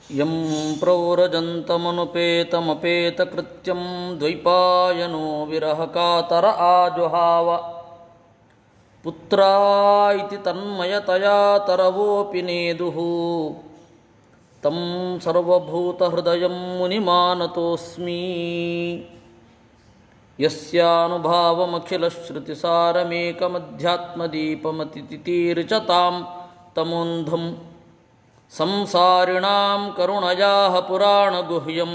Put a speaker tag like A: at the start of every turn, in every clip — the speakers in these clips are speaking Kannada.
A: ಯಂ ಪ್ರವ್ರಜಂತಮನುಪೇತಮಪೇತಕೃತ್ಯಂ ದ್ವೈಪಾಯನೋ ವಿರಹಕಾತರ ಆಜುಹಾವ ಪುತ್ರಾಯಿತಿ ತನ್ಮಯತಯಾ ತರವೋಪಿ ನೇದುಃ ತಂ ಸರ್ವಭೂತಹೃದಯಂ ಮುನಿಮಾನತೋಸ್ಮಿ ಯಸ್ಯಾನುಭಾವಮಖಿಲಶ್ರುತಿಸಾರಮೇಕಮಧ್ಯಾತ್ಮದೀಪಮತಿತಿತೀರ್ಚತಾಂ ತಮೋಂಧಂ ಸಂಸಾರಿಣಾಂ ಕರುಣಯಾಃ ಪುರಾಣಗುಹ್ಯಂ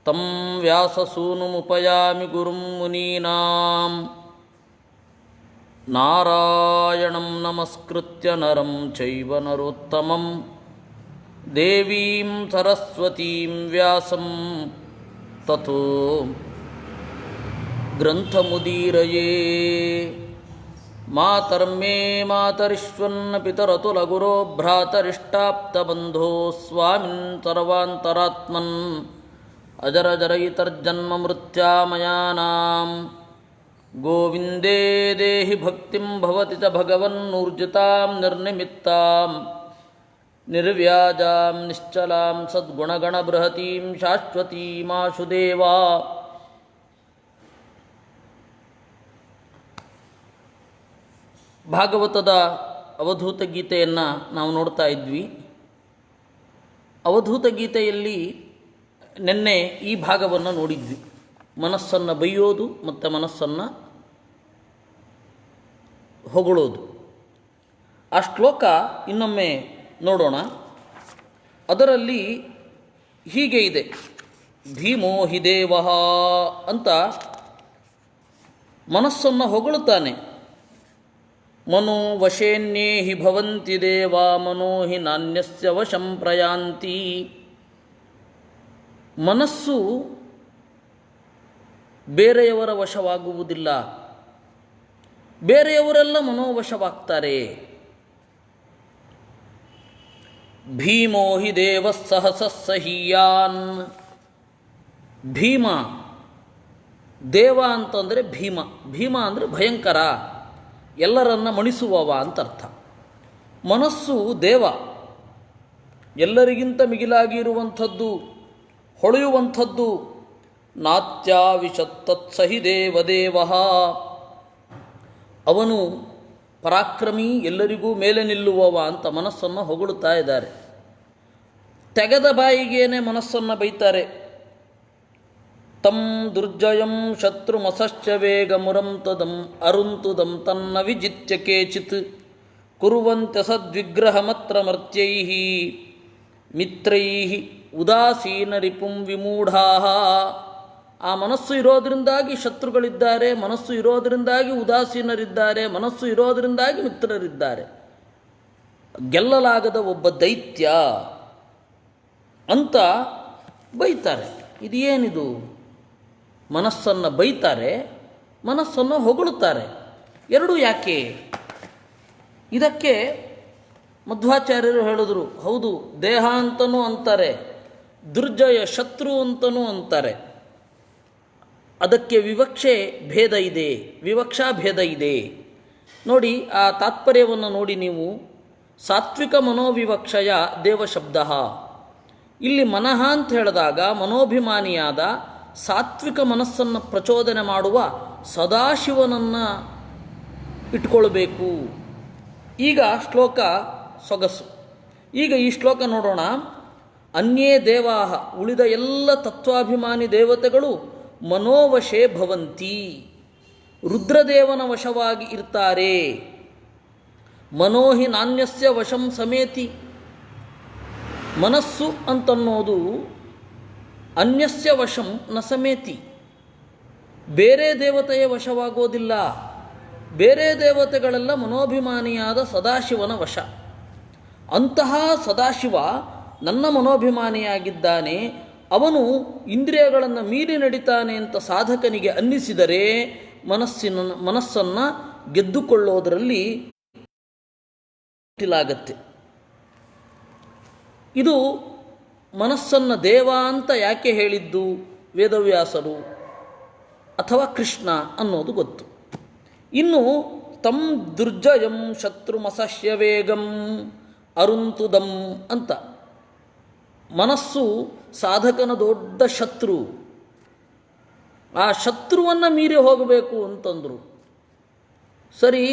A: ತಂ ವ್ಯಾಸಸೂನುಮುಪಯಾಮಿ ಗುರುಂ ಮುನೀನಾಂ ನಾರಾಯಣಂ ನಮಸ್ಕೃತ್ಯ ನರಂ ಚೈವ ನರೋತ್ತಮಂ ದೇವೀಂ ಸರಸ್ವತೀಂ ವ್ಯಾಸಂ ತಥೋ ಗ್ರಂಥಮುದೀರಯೇ ಮಾತರ್ಮೇ ಮಾತರಿಷ್ವನ್ನ ಪಿತರತುಲಗುರೋ ಭ್ರಾತರಿಷ್ಟಾಪ್ತಬಂಧೋ ಸ್ವಾಮಿನ್ ಸರ್ವಾಂತರಾತ್ಮನ್ ಅಜರಜರಯಿತರ್ಜನ್ಮಮೃತ್ಯಾಮಯಾನಾಂ ಗೋವಿಂದೇ ದೇಹಿ ಭಕ್ತಿಂ ಭವತಿ ಚ ಭಗವನ್ನೂರ್ಜಿತಾಂ ನಿರ್ನಿಮಿತ್ತಾಂ ನಿರ್ವ್ಯಾಜಾಂ ನಿಶ್ಚಲಾಂ ಸದ್ಗುಣಗಣಬೃಹತೀಂ ಶಾಶ್ವತೀಮಾಶು ದೇವಾ. ಭಾಗವತದ ಅವಧೂತ ಗೀತೆಯನ್ನು ನಾವು ನೋಡ್ತಾ ಇದ್ವಿ. ಅವಧೂತ ಗೀತೆಯಲ್ಲಿ ನಿನ್ನೆ ಈ ಭಾಗವನ್ನು ನೋಡಿದ್ವಿ, ಮನಸ್ಸನ್ನು ಬೈಯೋದು ಮತ್ತು ಮನಸ್ಸನ್ನು ಹೊಗಳೋದು. ಆ ಶ್ಲೋಕ ಇನ್ನೊಮ್ಮೆ ನೋಡೋಣ. ಅದರಲ್ಲಿ ಹೀಗೆ ಇದೆ, ಭೀಮೋ ಹಿ ದೇವಃ ಅಂತ ಮನಸ್ಸನ್ನು ಹೊಗಳುತ್ತಾನೆ. ಮನೋ ವಶೇನ್ಯೇ ಹಿ ಭವಂತಿ ದೇವಾ ಮನೋ ಹಿ ನಾನ್ಯಸ್ಯ ವಶಂ ಪ್ರಯಾಂತಿ. ಮನಸ್ಸು ಬೇರೆಯವರ ವಶವಾಗುವುದಿಲ್ಲ, ಬೇರೆಯವರೆಲ್ಲ ಮನೋವಶವಾಗ್ತಾರೆ. ಭೀಮೋ ಹಿ ದೇವ ಸಹಸಸ್ಸಹೀಯಾನ್. ಭೀಮ, ದೇವ ಅಂತಂದರೆ ಭೀಮ. ಭೀಮ ಅಂದರೆ ಭಯಂಕರ, ಎಲ್ಲರನ್ನ ಮಣಿಸುವವ ಅಂತ ಅರ್ಥ. ಮನಸ್ಸು ದೇವ, ಎಲ್ಲರಿಗಿಂತ ಮಿಗಿಲಾಗಿ ಇರುವಂಥದ್ದು, ಹೊಳೆಯುವಂಥದ್ದು. ನಾತ್ಯಾವಿಶತ್ತತ್ಸಹಿ ದೇವದೇವ. ಅವನು ಪರಾಕ್ರಮಿ, ಎಲ್ಲರಿಗೂ ಮೇಲೆ ನಿಲ್ಲುವವ ಅಂತ ಮನಸ್ಸನ್ನು ಹೊಗಳುತ್ತಾ ಇದ್ದಾರೆ. ತೆಗೆದ ಬಾಯಿಗೇನೆ ಮನಸ್ಸನ್ನು ಬೈತಾರೆ. ತಂ ದುರ್ಜಯಂ ಶತ್ರುಮಸಶ್ಚ ವೇಗಮುರಂ ತದಂ ಅರುಂತುದಂ ತನ್ನ ವಿಜಿತ್ಯ ಕೇಚಿತ್ ಕುರುವಂತ್ಯ ಸದ್ವಿಗ್ರಹಮತ್ರ ಮರ್ತ್ಯೈಃ ಮಿತ್ರೈಃ ಉದಾಸೀನ ರಿಪುಂ ವಿಮೂಢಾಃ. ಆ ಮನಸ್ಸು ಇರೋದರಿಂದಾಗಿ ಶತ್ರುಗಳಿದ್ದಾರೆ, ಮನಸ್ಸು ಇರೋದರಿಂದಾಗಿ ಉದಾಸೀನರಿದ್ದಾರೆ, ಮನಸ್ಸು ಇರೋದರಿಂದಾಗಿ ಮಿತ್ರರಿದ್ದಾರೆ. ಗೆಲ್ಲಲಾಗದ ಒಬ್ಬ ದೈತ್ಯ ಅಂತ ಬೈತಾರೆ. ಇದೇನಿದು? ಮನಸ್ಸನ್ನು ಬೈತಾರೆ, ಮನಸ್ಸನ್ನು ಹೊಗಳುತ್ತಾರೆ. ಎರಡೂ ಯಾಕೆ? ಇದಕ್ಕೆ ಮಧ್ವಾಚಾರ್ಯರು ಹೇಳಿದ್ರು, ಹೌದು, ದೇಹ ಅಂತನೂ ಅಂತಾರೆ, ದುರ್ಜಯ ಶತ್ರು ಅಂತನೂ ಅಂತಾರೆ. ಅದಕ್ಕೆ ವಿವಕ್ಷೆ ಭೇದ ಇದೆ, ವಿವಕ್ಷಾ ಭೇದ ಇದೆ. ನೋಡಿ, ಆ ತಾತ್ಪರ್ಯವನ್ನು ನೋಡಿ ನೀವು. ಸಾತ್ವಿಕ ಮನೋವಿವಕ್ಷಯ ದೇವಶಬ್ದ. ಇಲ್ಲಿ ಮನಃ ಅಂತ ಹೇಳಿದಾಗ ಮನೋಭಿಮಾನಿಯಾದ ಸಾತ್ವಿಕ ಮನಸ್ಸನ್ನು ಪ್ರಚೋದನೆ ಮಾಡುವ ಸದಾಶಿವನನ್ನು ಇಟ್ಕೊಳ್ಬೇಕು. ಈಗ ಶ್ಲೋಕ ಸೊಗಸು. ಈಗ ಈ ಶ್ಲೋಕ ನೋಡೋಣ. ಅನ್ಯೇ ದೇವಾಹ, ಉಳಿದ ಎಲ್ಲ ತತ್ವಾಭಿಮಾನಿ ದೇವತೆಗಳು ಮನೋವಶೇ ಭವಂತಿ, ರುದ್ರದೇವನ ವಶವಾಗಿ ಇರ್ತಾರೆ. ಮನೋಹಿ ನಾನ್ಯಸ್ಯ ವಶಂ ಸಮೇತಿ. ಮನಸ್ಸು ಅಂತನ್ನೋದು ಅನ್ಯಸ್ಯ ವಶಂ ನ ಸಮೇತಿ, ಬೇರೆ ದೇವತೆಯ ವಶವಾಗೋದಿಲ್ಲ. ಬೇರೆ ದೇವತೆಗಳೆಲ್ಲ ಮನೋಭಿಮಾನಿಯಾದ ಸದಾಶಿವನ ವಶ. ಅಂತಹ ಸದಾಶಿವ ನನ್ನ ಮನೋಭಿಮಾನಿಯಾಗಿದ್ದಾನೆ, ಅವನು ಇಂದ್ರಿಯಗಳನ್ನು ಮೀರಿ ನಡೀತಾನೆ ಅಂತ ಸಾಧಕನಿಗೆ ಅನ್ನಿಸಿದರೆ ಮನಸ್ಸನ್ನು ಗೆದ್ದುಕೊಳ್ಳೋದರಲ್ಲಿ ಲಾಗತ್ತೆ. ಇದು ಮನಸ್ಸನ್ನು ದೇವ ಅಂತ ಯಾಕೆ ಹೇಳಿದ್ದು ವೇದವ್ಯಾಸರು ಅಥವಾ ಕೃಷ್ಣ ಅನ್ನೋದು ಗೊತ್ತು. ಇನ್ನು ತಂ ದುರ್ಜಯಂ ಶತ್ರುಮಸಹ್ಯ ವೇಗಂ ಅರುಂತುದಂ ಅಂತ ಮನಸ್ಸು ಸಾಧಕನ ದೊಡ್ಡ ಶತ್ರು. ಆ ಶತ್ರುವನ್ನು ಮೀರಿ ಹೋಗಬೇಕು ಅಂತಂದರು. ಸರಿ,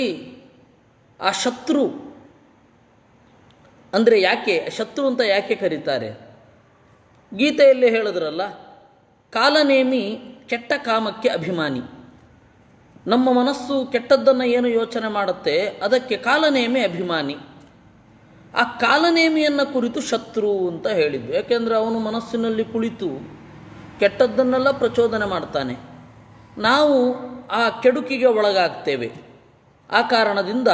A: ಆ ಶತ್ರು ಅಂದರೆ ಯಾಕೆ ಶತ್ರು ಅಂತ ಯಾಕೆ ಕರೀತಾರೆ? ಗೀತೆಯಲ್ಲಿ ಹೇಳಿದ್ರಲ್ಲ, ಕಾಲನೇಮಿ ಕೆಟ್ಟ ಕಾಮಕ್ಕೆ ಅಭಿಮಾನಿ. ನಮ್ಮ ಮನಸ್ಸು ಕೆಟ್ಟದ್ದನ್ನು ಏನು ಯೋಚನೆ ಮಾಡುತ್ತೆ ಅದಕ್ಕೆ ಕಾಲನೇಮಿ ಅಭಿಮಾನಿ. ಆ ಕಾಲನೇಮಿಯನ್ನು ಕುರಿತು ಶತ್ರು ಅಂತ ಹೇಳಿದ್ವಿ. ಯಾಕೆಂದರೆ ಅವನು ಮನಸ್ಸಿನಲ್ಲಿ ಕುಳಿತು ಕೆಟ್ಟದ್ದನ್ನೆಲ್ಲ ಪ್ರಚೋದನೆ ಮಾಡ್ತಾನೆ. ನಾವು ಆ ಕೆಡುಕಿಗೆ ಒಳಗಾಗ್ತೇವೆ. ಆ ಕಾರಣದಿಂದ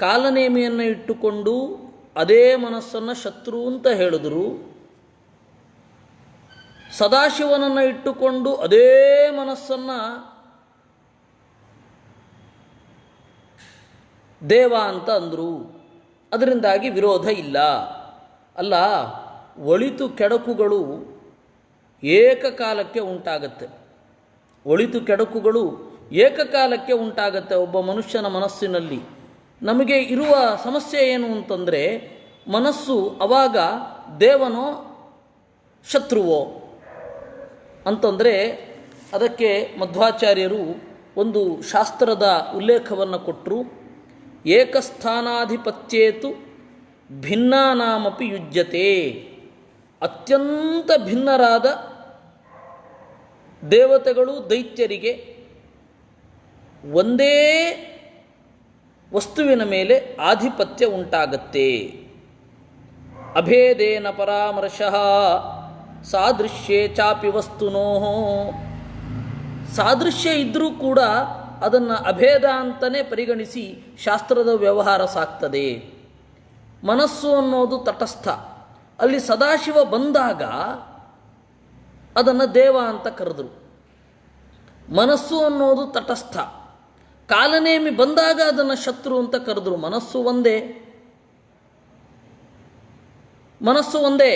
A: ಕಾಲನೇಮಿಯನ್ನು ಇಟ್ಟುಕೊಂಡು ಅದೇ ಮನಸ್ಸನ್ನು ಶತ್ರು ಅಂತ ಹೇಳಿದ್ರು. ಸದಾಶಿವನನ್ನು ಇಟ್ಟುಕೊಂಡು ಅದೇ ಮನಸ್ಸನ್ನು ದೇವ ಅಂತ ಅಂದರು. ಅದರಿಂದಾಗಿ ವಿರೋಧ ಇಲ್ಲ. ಅಲ್ಲ, ಒಳಿತು ಕೆಡಕುಗಳು ಏಕಕಾಲಕ್ಕೆ ಉಂಟಾಗತ್ತೆ. ಒಳಿತು ಕೆಡಕುಗಳು ಏಕಕಾಲಕ್ಕೆ ಉಂಟಾಗತ್ತೆ ಒಬ್ಬ ಮನುಷ್ಯನ ಮನಸ್ಸಿನಲ್ಲಿ. ನಮಗೆ ಇರುವ ಸಮಸ್ಯೆ ಏನು ಅಂತಂದರೆ, ಮನಸ್ಸು ಅವಾಗ ದೇವನೋ ಶತ್ರುವೋ ಅಂತಂದರೆ ಅದಕ್ಕೆ ಮಧ್ವಾಚಾರ್ಯರು ಒಂದು ಶಾಸ್ತ್ರದ ಉಲ್ಲೇಖವನ್ನು ಕೊಟ್ಟರು. ಏಕಸ್ಥಾನಾಧಿಪತ್ಯೇತು ಭಿನ್ನಾನಾಮಪಿ ಯುಜ್ಯತೆ. ಅತ್ಯಂತ ಭಿನ್ನರಾದ ದೇವತೆಗಳು ದೈತ್ಯರಿಗೆ ಒಂದೇ ವಸ್ತುವಿನ ಮೇಲೆ ಆಧಿಪತ್ಯ ಉಂಟಾಗತ್ತೆ. ಅಭೇದೇನ ಪರಾಮರ್ಶಃ ಸಾದೃಶ್ಯೇ ಚಾಪಿ ವಸ್ತುನೋ. ಸಾದೃಶ್ಯ ಇದ್ದರೂ ಕೂಡ ಅದನ್ನು ಅಭೇದ ಅಂತಲೇ ಪರಿಗಣಿಸಿ ಶಾಸ್ತ್ರದ ವ್ಯವಹಾರ ಸಾಗ್ತದೆ. ಮನಸ್ಸು ಅನ್ನೋದು ತಟಸ್ಥ. ಅಲ್ಲಿ ಸದಾಶಿವ ಬಂದಾಗ ಅದನ್ನು ದೇವ ಅಂತ ಕರೆದರು. ಮನಸ್ಸು ಅನ್ನೋದು ತಟಸ್ಥ. ಕಾಲನೇಮಿ ಬಂದಾಗ ಅದನ್ನು ಶತ್ರು ಅಂತ ಕರೆದರು. ಮನಸ್ಸು ಒಂದೇ. ಮನಸ್ಸು ಒಂದೇ.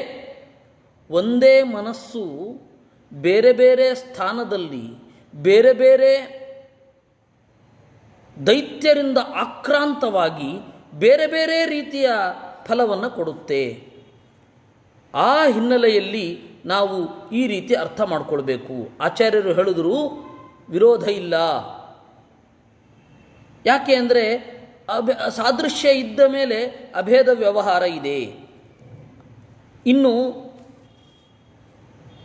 A: ಒಂದೇ ಮನಸ್ಸು ಬೇರೆ ಬೇರೆ ಸ್ಥಾನದಲ್ಲಿ ಬೇರೆ ಬೇರೆ ದೈತ್ಯರಿಂದ ಆಕ್ರಾಂತವಾಗಿ ಬೇರೆ ಬೇರೆ ರೀತಿಯ ಫಲವನ್ನು ಕೊಡುತ್ತೆ. ಆ ಹಿನ್ನೆಲೆಯಲ್ಲಿ ನಾವು ಈ ರೀತಿ ಅರ್ಥ ಮಾಡಿಕೊಳ್ಬೇಕು. ಆಚಾರ್ಯರು ಹೇಳಿದ್ರು ವಿರೋಧ ಇಲ್ಲ. ಯಾಕೆ ಅಂದರೆ ಸಾದೃಶ್ಯ ಇದ್ದ ಮೇಲೆ ಅಭೇದ ವ್ಯವಹಾರ ಇದೆ. ಇನ್ನು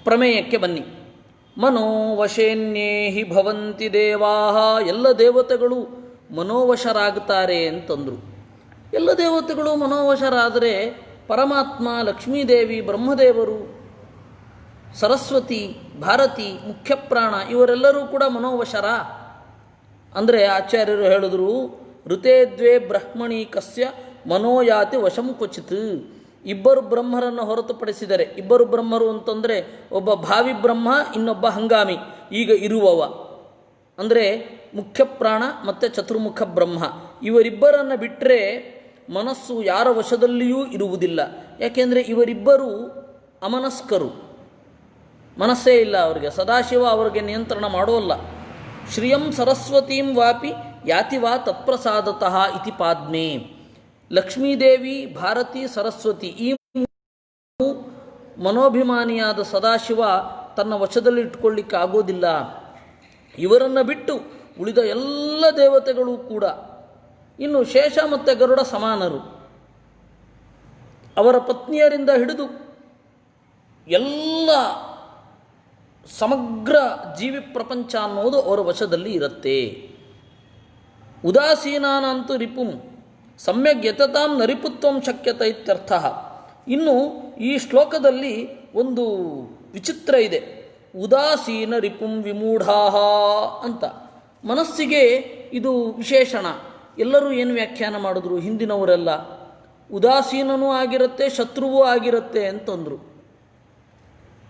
A: ಪ್ರಮೇಯಕ್ಕೆ ಬನ್ನಿ. ಮನೋವಶೇನ್ಯೇಹಿ ಭವಂತಿ ದೇವಾ. ಎಲ್ಲ ದೇವತೆಗಳು ಮನೋವಶರಾಗ್ತಾರೆ ಅಂತಂದರು. ಎಲ್ಲ ದೇವತೆಗಳು ಮನೋವಶರಾದರೆ ಪರಮಾತ್ಮ, ಲಕ್ಷ್ಮೀದೇವಿ, ಬ್ರಹ್ಮದೇವರು, ಸರಸ್ವತಿ, ಭಾರತಿ, ಮುಖ್ಯಪ್ರಾಣ ಇವರೆಲ್ಲರೂ ಕೂಡ ಮನೋವಶರ ಅಂದರೆ ಆಚಾರ್ಯರು ಹೇಳಿದ್ರು, ಋತೇ ದ್ವೇ ಬ್ರಹ್ಮಣಿ ಕಸ್ಯ ಮನೋಯಾತಿ ವಶಂ ಕ್ವಚಿತ್. ಇಬ್ಬರು ಬ್ರಹ್ಮರನ್ನು ಹೊರತುಪಡಿಸಿದರೆ, ಇಬ್ಬರು ಬ್ರಹ್ಮರು ಅಂತಂದರೆ ಒಬ್ಬ ಭಾವಿ ಬ್ರಹ್ಮ, ಇನ್ನೊಬ್ಬ ಹಂಗಾಮಿ, ಈಗ ಇರುವವ ಅಂದರೆ ಮುಖ್ಯಪ್ರಾಣ ಮತ್ತು ಚತುರ್ಮುಖ ಬ್ರಹ್ಮ. ಇವರಿಬ್ಬರನ್ನು ಬಿಟ್ಟರೆ ಮನಸ್ಸು ಯಾರ ವಶದಲ್ಲಿಯೂ ಇರುವುದಿಲ್ಲ. ಯಾಕೆಂದರೆ ಇವರಿಬ್ಬರು ಅಮನಸ್ಕರು, ಮನಸ್ಸೇ ಇಲ್ಲ ಅವರಿಗೆ. ಸದಾಶಿವ ಅವರಿಗೆ ನಿಯಂತ್ರಣ ಮಾಡೋಲ್ಲ. ಶ್ರಿಯಂ ಸರಸ್ವತೀಂ ವಾಪಿ ಯಾತಿ ವಾ ತತ್ಪ್ರಸಾದತಃ ಇತಿ ಪಾದ್ಮೆ. ಲಕ್ಷ್ಮೀದೇವಿ, ಭಾರತಿ, ಸರಸ್ವತಿ ಈ ಮನೋಭಿಮಾನಿಯಾದ ಸದಾಶಿವ ತನ್ನ ವಶದಲ್ಲಿ ಇಟ್ಕೊಳ್ಳಿಕ್ಕೆ ಆಗೋದಿಲ್ಲ. ಇವರನ್ನು ಬಿಟ್ಟು ಉಳಿದ ಎಲ್ಲ ದೇವತೆಗಳು ಕೂಡ, ಇನ್ನು ಶೇಷ ಮತ್ತು ಗರುಡ ಸಮಾನರು, ಅವರ ಪತ್ನಿಯರಿಂದ ಹಿಡಿದು ಎಲ್ಲ ಸಮಗ್ರ ಜೀವಿ ಪ್ರಪಂಚ ಅನ್ನೋದು ಅವರ ವಶದಲ್ಲಿ ಇರುತ್ತೆ. ಉದಾಸೀನಾನಂತು ರಿಪುಂ ಸಮ್ಯಕ್ ಯತತಾಂ ನರಿಪುತ್ವಂ ಶಕ್ಯತ ಇತ್ಯರ್ಥ. ಇನ್ನು ಈ ಶ್ಲೋಕದಲ್ಲಿ ಒಂದು ವಿಚಿತ್ರ ಇದೆ. ಉದಾಸೀನ ರಿಪುಂ ವಿಮೂಢಾಹ ಅಂತ ಮನಸ್ಸಿಗೆ ಇದು ವಿಶೇಷಣ. ಎಲ್ಲರೂ ಏನು ವ್ಯಾಖ್ಯಾನ ಮಾಡಿದ್ರು ಹಿಂದಿನವರೆಲ್ಲ, ಉದಾಸೀನನೂ ಆಗಿರುತ್ತೆ ಶತ್ರುವೂ ಆಗಿರುತ್ತೆ ಅಂತಂದರು.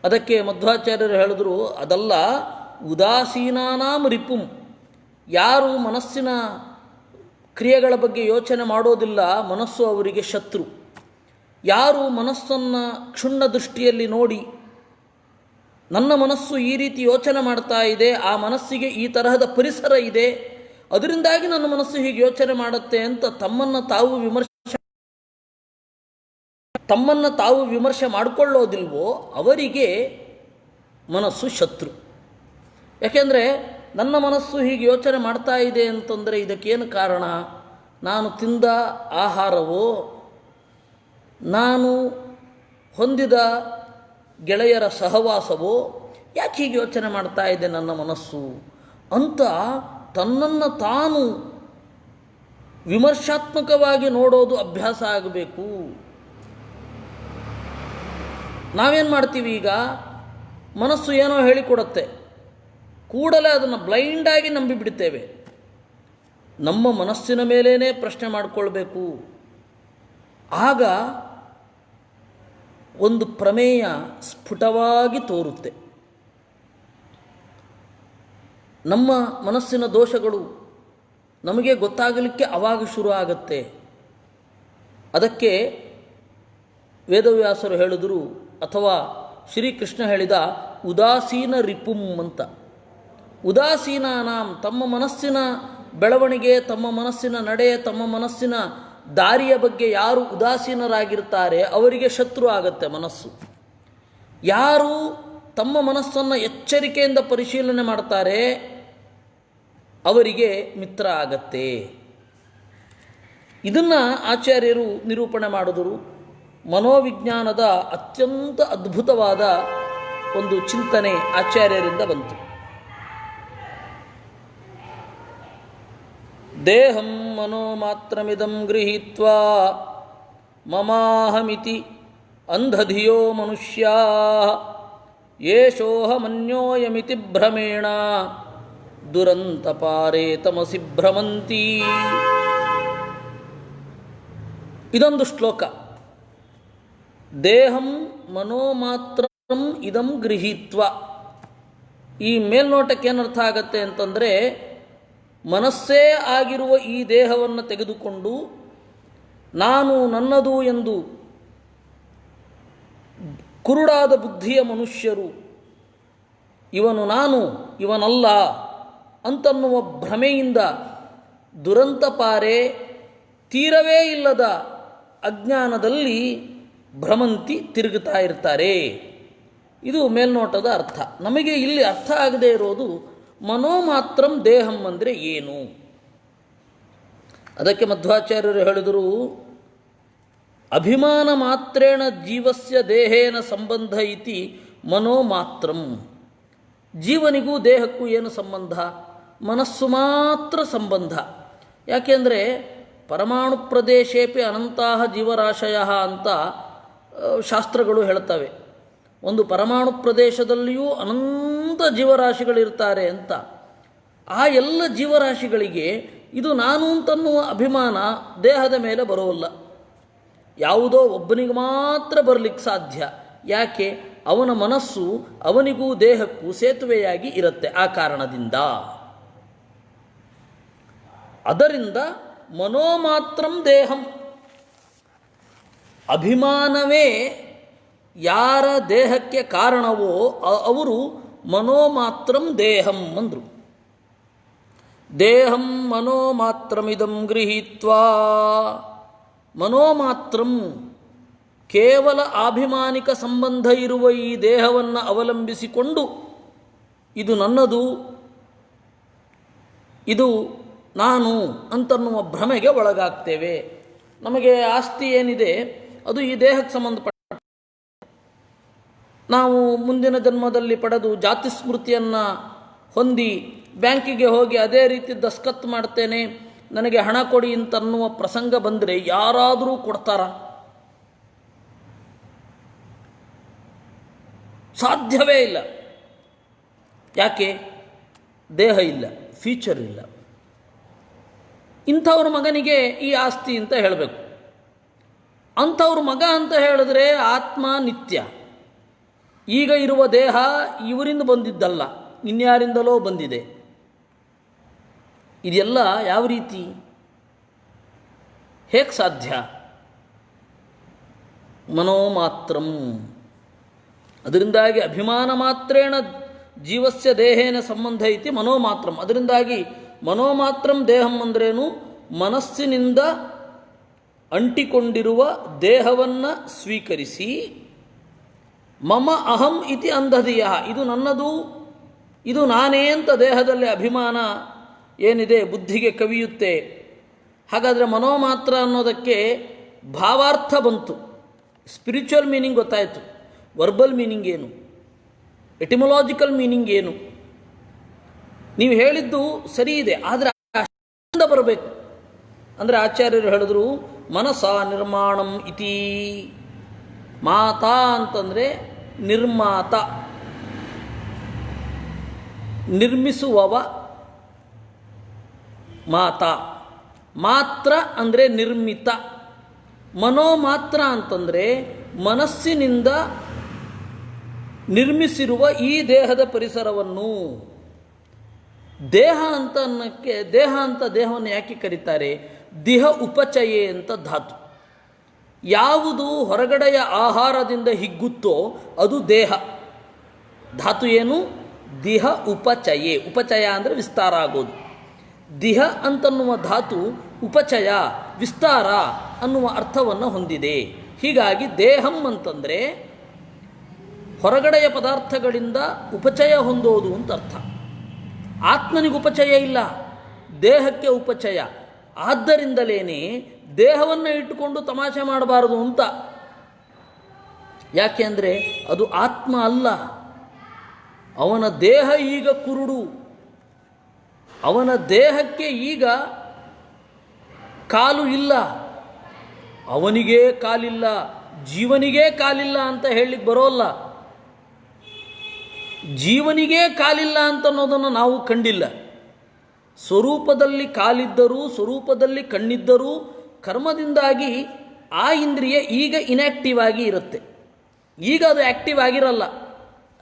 A: ಅದಕ್ಕೆ ಮಧ್ವಾಚಾರ್ಯರು ಹೇಳಿದ್ರು, ಅದಲ್ಲ, ಉದಾಸೀನಾನಾಂ ರಿಪುಂ, ಯಾರು ಮನಸ್ಸಿನ ಕ್ರಿಯೆಗಳ ಬಗ್ಗೆ ಯೋಚನೆ ಮಾಡೋದಿಲ್ಲ ಮನಸ್ಸು ಅವರಿಗೆ ಶತ್ರು. ಯಾರು ಮನಸ್ಸನ್ನು ಕ್ಷುಣ್ಣ ದೃಷ್ಟಿಯಲ್ಲಿ ನೋಡಿ ನನ್ನ ಮನಸ್ಸು ಈ ರೀತಿ ಯೋಚನೆ ಮಾಡ್ತಾ ಇದೆ, ಆ ಮನಸ್ಸಿಗೆ ಈ ತರಹದ ಪರಿಸರ ಇದೆ, ಅದರಿಂದಾಗಿ ನನ್ನ ಮನಸ್ಸು ಹೀಗೆ ಯೋಚನೆ ಮಾಡುತ್ತೆ ಅಂತ ತಮ್ಮನ್ನು ತಾವು ತಮ್ಮನ್ನು ತಾವು ವಿಮರ್ಶೆ ಮಾಡಿಕೊಳ್ಳೋದಿಲ್ವೋ ಅವರಿಗೆ ಮನಸ್ಸು ಶತ್ರು. ಯಾಕೆಂದರೆ ನನ್ನ ಮನಸ್ಸು ಹೀಗೆ ಯೋಚನೆ ಮಾಡ್ತಾ ಇದೆ ಅಂತಂದರೆ ಇದಕ್ಕೇನು ಕಾರಣ? ನಾನು ತಿಂದ ಆಹಾರವೋ, ನಾನು ಹೊಂದಿದ ಗೆಳೆಯರ ಸಹವಾಸವೋ, ಯಾಕೆ ಹೀಗೆ ಯೋಚನೆ ಮಾಡ್ತಾ ಇದೆ ನನ್ನ ಮನಸ್ಸು ಅಂತ ತನ್ನನ್ನು ತಾನು ವಿಮರ್ಶಾತ್ಮಕವಾಗಿ ನೋಡೋದು ಅಭ್ಯಾಸ ಆಗಬೇಕು. ನಾವೇನು ಮಾಡ್ತೀವಿ ಈಗ? ಮನಸ್ಸು ಏನೋ ಹೇಳಿಕೊಡುತ್ತೆ, ಕೂಡಲೇ ಅದನ್ನು ಬ್ಲೈಂಡಾಗಿ ನಂಬಿಬಿಡ್ತೇವೆ. ನಮ್ಮ ಮನಸ್ಸಿನ ಮೇಲೇ ಪ್ರಶ್ನೆ ಮಾಡಿಕೊಳ್ಬೇಕು. ಆಗ ಒಂದು ಪ್ರಮೇಯ ಸ್ಫುಟವಾಗಿ ತೋರುತ್ತೆ. ನಮ್ಮ ಮನಸ್ಸಿನ ದೋಷಗಳು ನಮಗೆ ಗೊತ್ತಾಗಲಿಕ್ಕೆ ಆವಾಗ ಶುರು ಆಗುತ್ತೆ. ಅದಕ್ಕೆ ವೇದವ್ಯಾಸರು ಹೇಳಿದರು, ಅಥವಾ ಶ್ರೀಕೃಷ್ಣ ಹೇಳಿದ ಉದಾಸೀನ ರಿಪುಂ ಅಂತ. ಉದಾಸೀನಾನಾಂ, ತಮ್ಮ ಮನಸ್ಸಿನ ಬೆಳವಣಿಗೆ, ತಮ್ಮ ಮನಸ್ಸಿನ ನಡೆ, ತಮ್ಮ ಮನಸ್ಸಿನ ದಾರಿಯ ಬಗ್ಗೆ ಯಾರು ಉದಾಸೀನರಾಗಿರ್ತಾರೆ ಅವರಿಗೆ ಶತ್ರು ಆಗತ್ತೆ ಮನಸ್ಸು. ಯಾರು ತಮ್ಮ ಮನಸ್ಸನ್ನು ಎಚ್ಚರಿಕೆಯಿಂದ ಪರಿಶೀಲನೆ ಮಾಡ್ತಾರೆ ಅವರಿಗೆ ಮಿತ್ರ ಆಗತ್ತೆ. ಇದನ್ನು ಆಚಾರ್ಯರು ನಿರೂಪಣೆ ಮಾಡಿದರು. ಮನೋವಿಜ್ಞಾನದ ಅತ್ಯಂತ ಅದ್ಭುತವಾದ ಒಂದು ಚಿಂತನೆ ಆಚಾರ್ಯರಿಂದ ಬಂತು. ದೇಹಂ ಮನೋಮಾತ್ರಮಿದಂ ಗೃಹೀತ್ವಾ ಮಮಾಹಮಿತಿ ಅಂಧಧಿಯೋ ಮನುಷ್ಯಾ ಯೇಷೋಹಮನ್ಯೋಯಮಿತಿ ಭ್ರಮೇಣ ದುರಂತಪಾರೇ ತಮಸಿ ಭ್ರಮಂತಿ. ಇದೊಂದು ಶ್ಲೋಕ. ದೇಹಂ ಮನೋಮಾತ್ರಂ ಇದಂ ಗೃಹೀತ್ವ. ಈ ಮೇಲ್ನೋಟಕ್ಕೆ ಏನರ್ಥ ಆಗತ್ತೆ ಅಂತಂದರೆ, ಮನಸ್ಸೇ ಆಗಿರುವ ಈ ದೇಹವನ್ನು ತೆಗೆದುಕೊಂಡು ನಾನು ನನ್ನದು ಎಂದು ಕುರುಡಾದ ಬುದ್ಧಿಯ ಮನುಷ್ಯರು ಇವನು ನಾನು ಇವನಲ್ಲ ಅಂತನ್ನುವ ಭ್ರಮೆಯಿಂದ ದುರಂತಪಾರೆ, ತೀರವೇ ಇಲ್ಲದ ಅಜ್ಞಾನದಲ್ಲಿ ಭ್ರಮಂತಿ, ತಿರುಗುತ್ತಾ ಇರ್ತಾರೆ. ಇದು ಮೇಲ್ನೋಟದ ಅರ್ಥ. ನಮಗೆ ಇಲ್ಲಿ ಅರ್ಥ ಆಗದೇ ಇರೋದು ಮನೋಮಾತ್ರಂ ದೇಹಂ ಅಂದರೆ ಏನು. ಅದಕ್ಕೆ ಮಧ್ವಾಚಾರ್ಯರು ಹೇಳಿದರು, ಅಭಿಮಾನ ಮಾತ್ರೇಣ ಜೀವಸ್ಯ ದೇಹೇನ ಸಂಬಂಧ ಇತಿ ಮನೋಮಾತ್ರಂ. ಜೀವನಿಗೂ ದೇಹಕ್ಕೂ ಏನು ಸಂಬಂಧ? ಮನಸ್ಸು ಮಾತ್ರ ಸಂಬಂಧ. ಯಾಕೆಂದರೆ ಪರಮಾಣು ಪ್ರದೇಶೇಪಿ ಅನಂತಹ ಜೀವರಾಶಯ ಅಂತ ಶಾಸ್ತ್ರಗಳು ಹೇಳ್ತವೆ. ಒಂದು ಪರಮಾಣು ಪ್ರದೇಶದಲ್ಲಿಯೂ ಅನಂತ ಜೀವರಾಶಿಗಳಿರ್ತಾರೆ ಅಂತ. ಆ ಎಲ್ಲ ಜೀವರಾಶಿಗಳಿಗೆ ಇದು ನಾನು ಅಂತನ್ನುವ ಅಭಿಮಾನ ದೇಹದ ಮೇಲೆ ಬರೋಲ್ಲ. ಯಾವುದೋ ಒಬ್ಬನಿಗೆ ಮಾತ್ರ ಬರಲಿಕ್ಕೆ ಸಾಧ್ಯ. ಯಾಕೆ? ಅವನ ಮನಸ್ಸು ಅವನಿಗೂ ದೇಹಕ್ಕೂ ಸೇತುವೆಯಾಗಿ ಇರುತ್ತೆ. ಆ ಕಾರಣದಿಂದ ಅದರಿಂದ ಮನೋಮಾತ್ರಂ ದೇಹಂ, ಅಭಿಮಾನವೇ ಯಾರ ದೇಹಕ್ಕೆ ಕಾರಣವೋ ಅವರು ಮನೋಮಾತ್ರಂ ದೇಹಂ ಅಂದರು. ದೇಹಂ ಮನೋಮಾತ್ರಮಿದಂ ಗೃಹೀತ್ವಾ. ಮನೋಮಾತ್ರಂ, ಕೇವಲ ಆಭಿಮಾನಿಕ ಸಂಬಂಧ ಇರುವ ಈ ದೇಹವನ್ನು ಅವಲಂಬಿಸಿಕೊಂಡು ಇದು ನನ್ನದು, ಇದು ನಾನು ಅಂತನ್ನುವ ಭ್ರಮೆಗೆ ಒಳಗಾಗ್ತೇವೆ. ನಮಗೆ ಆಸ್ತಿ ಏನಿದೆ ಅದು ಈ ದೇಹಕ್ಕೆ ಸಂಬಂಧಪಟ್ಟ, ನಾವು ಮುಂದಿನ ಜನ್ಮದಲ್ಲಿ ಪಡೆದು ಜಾತಿ ಸ್ಮೃತಿಯನ್ನು ಹೊಂದಿ ಬ್ಯಾಂಕಿಗೆ ಹೋಗಿ ಅದೇ ರೀತಿ ದಸ್ಕತ್ ಮಾಡ್ತೇನೆ, ನನಗೆ ಹಣ ಕೊಡಿ ಅಂತನ್ನುವ ಪ್ರಸಂಗ ಬಂದರೆ ಯಾರಾದರೂ ಕೊಡ್ತಾರ? ಸಾಧ್ಯವೇ ಇಲ್ಲ. ಯಾಕೆ? ದೇಹ ಇಲ್ಲ, ಫ್ಯೂಚರ್ ಇಲ್ಲ. ಇಂಥವ್ರ ಮಗನಿಗೆ ಈ ಆಸ್ತಿ ಅಂತ ಹೇಳಬೇಕು. ಅಂಥವ್ರ ಮಗ ಅಂತ ಹೇಳಿದ್ರೆ ಆತ್ಮ ನಿತ್ಯ. ಈಗ ಇರುವ ದೇಹ ಇವರಿಂದ ಬಂದಿದ್ದಲ್ಲ, ಇನ್ಯಾರಿಂದಲೋ ಬಂದಿದೆ. ಇದೆಲ್ಲ ಯಾವ ರೀತಿ? ಹೇಗೆ ಸಾಧ್ಯ? ಮನೋಮಾತ್ರಂ. ಅದರಿಂದಾಗಿ ಅಭಿಮಾನ ಮಾತ್ರೇಣ ಜೀವಸ್ಯ ದೇಹೇನ ಸಂಬಂಧ ಐತಿ ಮನೋಮಾತ್ರಂ. ಅದರಿಂದಾಗಿ ಮನೋಮಾತ್ರಂ ದೇಹಂ ಅಂದ್ರೇನು? ಮನಸ್ಸಿನಿಂದ ಅಂಟಿಕೊಂಡಿರುವ ದೇಹವನ್ನು ಸ್ವೀಕರಿಸಿ ಮಮ ಅಹಂ ಇತಿ ಅಂಧಧಿಯ, ಇದು ನನ್ನದು, ಇದು ನಾನೇ ಅಂತ ದೇಹದಲ್ಲಿ ಅಭಿಮಾನ ಏನಿದೆ ಬುದ್ಧಿಗೆ ಕವಿಯುತ್ತೆ. ಹಾಗಾದರೆ ಮನೋಮಾತ್ರ ಅನ್ನೋದಕ್ಕೆ ಭಾವಾರ್ಥ ಬಂತು, ಸ್ಪಿರಿಚುವಲ್ ಮೀನಿಂಗ್ ಗೊತ್ತಾಯಿತು. ವರ್ಬಲ್ ಮೀನಿಂಗ್ ಏನು, ಎಟಿಮೊಲಾಜಿಕಲ್ ಮೀನಿಂಗ್ ಏನು? ನೀವು ಹೇಳಿದ್ದು ಸರಿ ಇದೆ, ಆದರೆ ಬರಬೇಕು. ಅಂದರೆ ಆಚಾರ್ಯರು ಹೇಳಿದ್ರು ಮನಸ ನಿರ್ಮಾಣಂ ಇತಿ. ಮಾತಾ ಅಂತಂದರೆ ನಿರ್ಮಾತ, ನಿರ್ಮಿಸುವವ ಮಾತಾ. ಮಾತ್ರ ಅಂದರೆ ನಿರ್ಮಿತ. ಮನೋಮಾತ್ರ ಅಂತಂದರೆ ಮನಸ್ಸಿನಿಂದ ನಿರ್ಮಿಸಿರುವ ಈ ದೇಹದ ಪರಿಸರವನ್ನು. ದೇಹ ಅಂತ ಅನ್ನಕ್ಕೆ ದೇಹ ಅಂತ ದೇಹವನ್ನು ಯಾಕೆ ಕರೀತಾರೆ? ದಿಹ ಉಪಚಯೆ ಅಂತ ಧಾತು. ಯಾವುದು ಹೊರಗಡೆಯ ಆಹಾರದಿಂದ ಹಿಗ್ಗುತ್ತೋ ಅದು ದೇಹ. ಧಾತು ಏನು? ದಿಹ ಉಪಚಯೆ. ಉಪಚಯ ಅಂದರೆ ವಿಸ್ತಾರ ಆಗೋದು. ದಿಹ ಅಂತನ್ನುವ ಧಾತು ಉಪಚಯ, ವಿಸ್ತಾರ ಅನ್ನುವ ಅರ್ಥವನ್ನು ಹೊಂದಿದೆ. ಹೀಗಾಗಿ ದೇಹಂ ಅಂತಂದರೆ ಹೊರಗಡೆಯ ಪದಾರ್ಥಗಳಿಂದ ಉಪಚಯ ಹೊಂದೋದು ಅಂತ ಅರ್ಥ. ಆತ್ಮನಿಗೆ ಉಪಚಯ ಇಲ್ಲ, ದೇಹಕ್ಕೆ ಉಪಚಯ. ಆದ್ದರಿಂದಲೇ ದೇಹವನ್ನು ಇಟ್ಟುಕೊಂಡು ತಮಾಷೆ ಮಾಡಬಾರದು ಅಂತ. ಯಾಕೆ ಅಂದರೆ ಅದು ಆತ್ಮ ಅಲ್ಲ. ಅವನ ದೇಹ ಈಗ ಕುರುಡು, ಅವನ ದೇಹಕ್ಕೆ ಈಗ ಕಾಲು ಇಲ್ಲ, ಅವನಿಗೇ ಕಾಲಿಲ್ಲ, ಜೀವನಿಗೇ ಕಾಲಿಲ್ಲ ಅಂತ ಹೇಳಲಿಕ್ಕೆ ಬರೋಲ್ಲ. ಜೀವನಿಗೇ ಕಾಲಿಲ್ಲ ಅಂತ ಅನ್ನೋದನ್ನು ನಾವು ಕಂಡಿಲ್ಲ. ಸ್ವರೂಪದಲ್ಲಿ ಕಾಲಿದ್ದರೂ ಸ್ವರೂಪದಲ್ಲಿ ಕಣ್ಣಿದ್ದರೂ ಕರ್ಮದಿಂದಾಗಿ ಆ ಇಂದ್ರಿಯ ಈಗ ಇನ್ಯಾಕ್ಟಿವ್ ಆಗಿ ಇರುತ್ತೆ, ಈಗ ಅದು ಆ್ಯಕ್ಟಿವ್ ಆಗಿರಲ್ಲ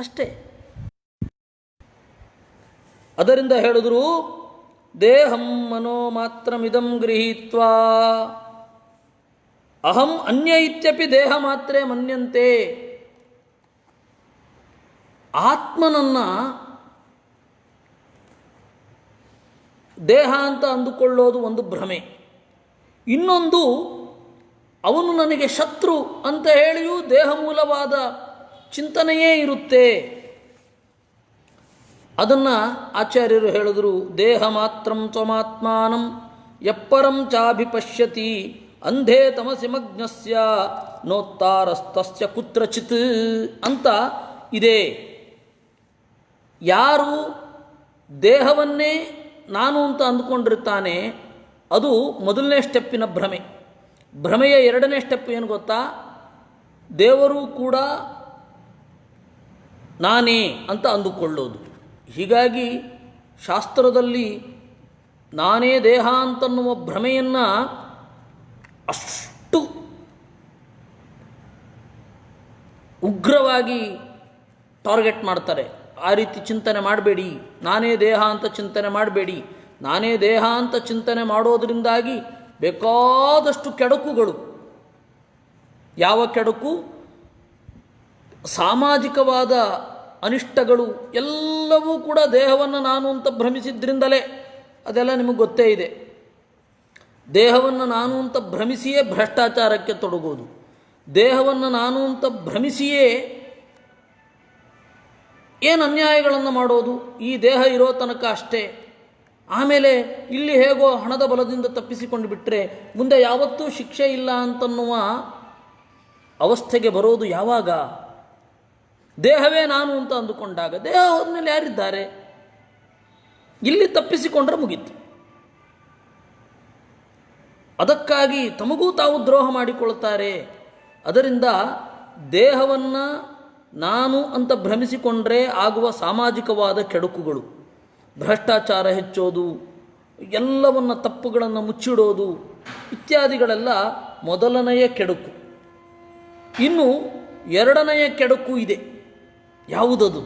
A: ಅಷ್ಟೇ. ಅದರಿಂದ ಹೇಳಿದ್ರು ದೇಹಂ ಮನೋ ಮಾತ್ರಮಿದಂ ಗೃಹೀತ್ವಾ ಅಹಂ ಅನ್ಯ ಇತ್ಯಪಿ ದೇಹ ಮಾತ್ರೇ ಮನ್ಯಂತೆ. ಆತ್ಮನನ್ನು ದೇಹ ಅಂತ ಅಂದುಕೊಳ್ಳೋದು ಒಂದು ಭ್ರಮೆ. ಇನ್ನೊಂದು, ಅವನು ನನಗೆ ಶತ್ರು ಅಂತ ಹೇಳಿಯೂ ದೇಹ ಮೂಲವಾದ ಚಿಂತನೆಯೇ ಇರುತ್ತೆ. ಅದನ್ನು ಆಚಾರ್ಯರು ಹೇಳಿದರು, ದೇಹ ಮಾತ್ರಂ ತ್ವಮಾತ್ಮಾನಂ ಯಪ್ಪರಂ ಚಾಭಿಪಶ್ಯತಿ ಅಂಧೇ ತಮಸಿ ಮಗ್ನಸ್ಯ ನೋತ್ತಾರಸ್ತಸ್ಯ ಕುತ್ರಚಿತ್ ಅಂತ ಇದೆ. ಯಾರು ದೇಹವನ್ನೇ ನಾನು ಅಂತ ಅಂದುಕೊಂಡಿರ್ತಾನೆ ಅದು ಮೊದಲನೇ ಸ್ಟೆಪ್ಪಿನ ಭ್ರಮೆ. ಭ್ರಮೆಯ ಎರಡನೇ ಸ್ಟೆಪ್ ಏನು ಗೊತ್ತಾ? ದೇವರು ಕೂಡ ನಾನೇ ಅಂತ ಅಂದುಕೊಳ್ಳೋದು. ಹೀಗಾಗಿ ಶಾಸ್ತ್ರದಲ್ಲಿ ನಾನೇ ದೇಹ ಅಂತನ್ನುವ ಭ್ರಮೆಯನ್ನು ಅಷ್ಟು ಉಗ್ರವಾಗಿ ಟಾರ್ಗೆಟ್ ಮಾಡ್ತಾರೆ. ಆ ರೀತಿ ಚಿಂತನೆ ಮಾಡಬೇಡಿ, ನಾನೇ ದೇಹ ಅಂತ ಚಿಂತನೆ ಮಾಡಬೇಡಿ. ನಾನೇ ದೇಹ ಅಂತ ಚಿಂತನೆ ಮಾಡೋದರಿಂದಾಗಿ ಬೇಕಾದಷ್ಟು ಕೆಡುಕುಗಳು. ಯಾವ ಕೆಡುಕು? ಸಾಮಾಜಿಕವಾದ ಅನಿಷ್ಟಗಳು ಎಲ್ಲವೂ ಕೂಡ ದೇಹವನ್ನು ನಾನು ಅಂತ ಭ್ರಮಿಸಿದ್ರಿಂದಲೇ. ಅದೆಲ್ಲ ನಿಮಗೆ ಗೊತ್ತೇ ಇದೆ. ದೇಹವನ್ನು ನಾನು ಅಂತ ಭ್ರಮಿಸಿಯೇ ಭ್ರಷ್ಟಾಚಾರಕ್ಕೆ ತೊಡಗೋದು, ದೇಹವನ್ನು ನಾನು ಅಂತ ಭ್ರಮಿಸಿಯೇ ಏನು ಅನ್ಯಾಯಗಳನ್ನು ಮಾಡೋದು. ಈ ದೇಹ ಇರೋ ತನಕ ಅಷ್ಟೇ. ಆಮೇಲೆ ಇಲ್ಲಿ ಹೇಗೋ ಹಣದ ಬಲದಿಂದ ತಪ್ಪಿಸಿಕೊಂಡು ಬಿಟ್ಟರೆ ಮುಂದೆ ಯಾವತ್ತೂ ಶಿಕ್ಷೆ ಇಲ್ಲ ಅಂತನ್ನುವ ಅವಸ್ಥೆಗೆ ಬರೋದು ಯಾವಾಗ? ದೇಹವೇ ನಾನು ಅಂತ ಅಂದುಕೊಂಡಾಗ. ದೇಹ ಹೋದ್ಮೇಲೆ ಯಾರಿದ್ದಾರೆ? ಇಲ್ಲಿ ತಪ್ಪಿಸಿಕೊಂಡ್ರೆ ಮುಗೀತು. ಅದಕ್ಕಾಗಿ ತಮಗೂ ತಾವು ದ್ರೋಹ ಮಾಡಿಕೊಳ್ತಾರೆ. ಅದರಿಂದ ದೇಹವನ್ನು ನಾನು ಅಂತ ಭ್ರಮಿಸಿಕೊಂಡ್ರೆ ಆಗುವ ಸಾಮಾಜಿಕವಾದ ಕೆಡುಕುಗಳು, ಭ್ರಷ್ಟಾಚಾರ ಹೆಚ್ಚೋದು, ಎಲ್ಲವನ್ನು ತಪ್ಪುಗಳನ್ನು ಮುಚ್ಚಿಡೋದು ಇತ್ಯಾದಿಗಳೆಲ್ಲ ಮೊದಲನೆಯ ಕೆಡುಕು. ಇನ್ನು ಎರಡನೆಯ ಕೆಡುಕು ಇದೆ. ಯಾವುದದು?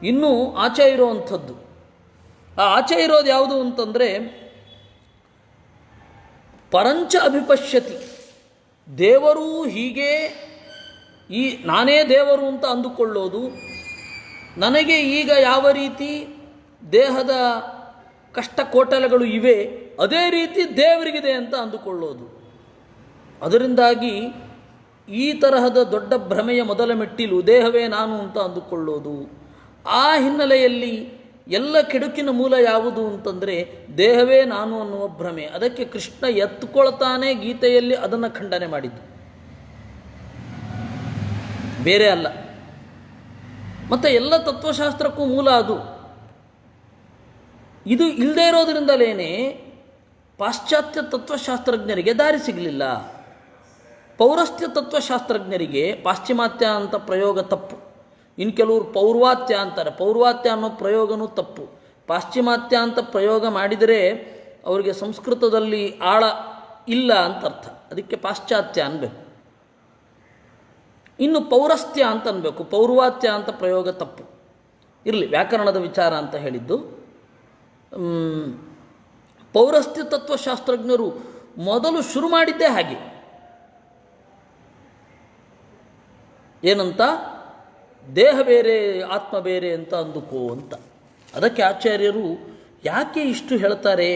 A: ಇನ್ನೂ ಆಚೆ ಇರೋವಂಥದ್ದು. ಆ ಆಚೆ ಇರೋದು ಯಾವುದು ಅಂತಂದರೆ ಪರಂಚ ಅಭಿಪಶ್ಯತಿ. ದೇವರು ಹೀಗೆ ಈ ನಾನೇ ದೇವರು ಅಂತ ಅಂದುಕೊಳ್ಳೋದು, ನನಗೆ ಈಗ ಯಾವ ರೀತಿ ದೇಹದ ಕಷ್ಟ ಕೋಟಲೆಗಳು ಇವೆ ಅದೇ ರೀತಿ ದೇವರಿಗಿದೆ ಅಂತ ಅಂದುಕೊಳ್ಳೋದು. ಅದರಿಂದಾಗಿ ಈ ತರಹದ ದೊಡ್ಡ ಭ್ರಮೆಯ ಮೊದಲ ಮೆಟ್ಟಿಲು ದೇಹವೇ ನಾನು ಅಂತ ಅಂದುಕೊಳ್ಳೋದು. ಆ ಹಿನ್ನೆಲೆಯಲ್ಲಿ ಎಲ್ಲ ಕೆಡುಕಿನ ಮೂಲ ಯಾವುದು ಅಂತಂದರೆ ದೇಹವೇ ನಾನು ಅನ್ನುವ ಭ್ರಮೆ. ಅದಕ್ಕೆ ಕೃಷ್ಣ ಎತ್ತುಕೊಳ್ತಾನೆ ಗೀತೆಯಲ್ಲಿ ಅದನ್ನು ಖಂಡನೆ ಮಾಡಿದ್ದು, ಬೇರೆ ಅಲ್ಲ. ಮತ್ತು ಎಲ್ಲ ತತ್ವಶಾಸ್ತ್ರಕ್ಕೂ ಮೂಲ ಅದು. ಇದು ಇಲ್ಲದೇ ಇರೋದರಿಂದಲೇ ಪಾಶ್ಚಾತ್ಯ ತತ್ವಶಾಸ್ತ್ರಜ್ಞರಿಗೆ ದಾರಿ ಸಿಗಲಿಲ್ಲ. ಪೌರಸ್ತ್ಯ ತತ್ವಶಾಸ್ತ್ರಜ್ಞರಿಗೆ ಪಾಶ್ಚಿಮಾತ್ಯ ಅಂತ ಪ್ರಯೋಗ ತಪ್ಪು. ಇನ್ನು ಕೆಲವರು ಪೌರ್ವಾತ್ಯ ಅಂತಾರೆ. ಪೌರ್ವಾತ್ಯ ಅನ್ನೋ ಪ್ರಯೋಗನೂ ತಪ್ಪು. ಪಾಶ್ಚಿಮಾತ್ಯ ಅಂತ ಪ್ರಯೋಗ ಮಾಡಿದರೆ ಅವರಿಗೆ ಸಂಸ್ಕೃತದಲ್ಲಿ ಆಳ ಇಲ್ಲ ಅಂತ ಅರ್ಥ. ಅದಕ್ಕೆ ಪಾಶ್ಚಾತ್ಯ ಅನ್ಬೇಕು. ಇನ್ನು ಪೌರಸ್ತ್ಯ ಅಂತ ಅನ್ಬೇಕು. ಪೌರ್ವಾತ್ಯ ಅಂತ ಪ್ರಯೋಗ ತಪ್ಪು. ಇರಲಿ, ವ್ಯಾಕರಣದ ವಿಚಾರ ಅಂತ ಹೇಳಿದ್ದು. ಪೌರಸ್ತ್ಯ ತತ್ವಶಾಸ್ತ್ರಜ್ಞರು ಮೊದಲು ಶುರು ಮಾಡಿದ್ದೇ ಹಾಗೆ. ಏನಂತ? ದೇಹ ಬೇರೆ ಆತ್ಮ ಬೇರೆ ಅಂತ ಅಂದುಕೋ ಅಂತ. ಅದಕ್ಕೆ ಆಚಾರ್ಯರು ಯಾಕೆ ಇಷ್ಟು ಹೇಳ್ತಾರೆ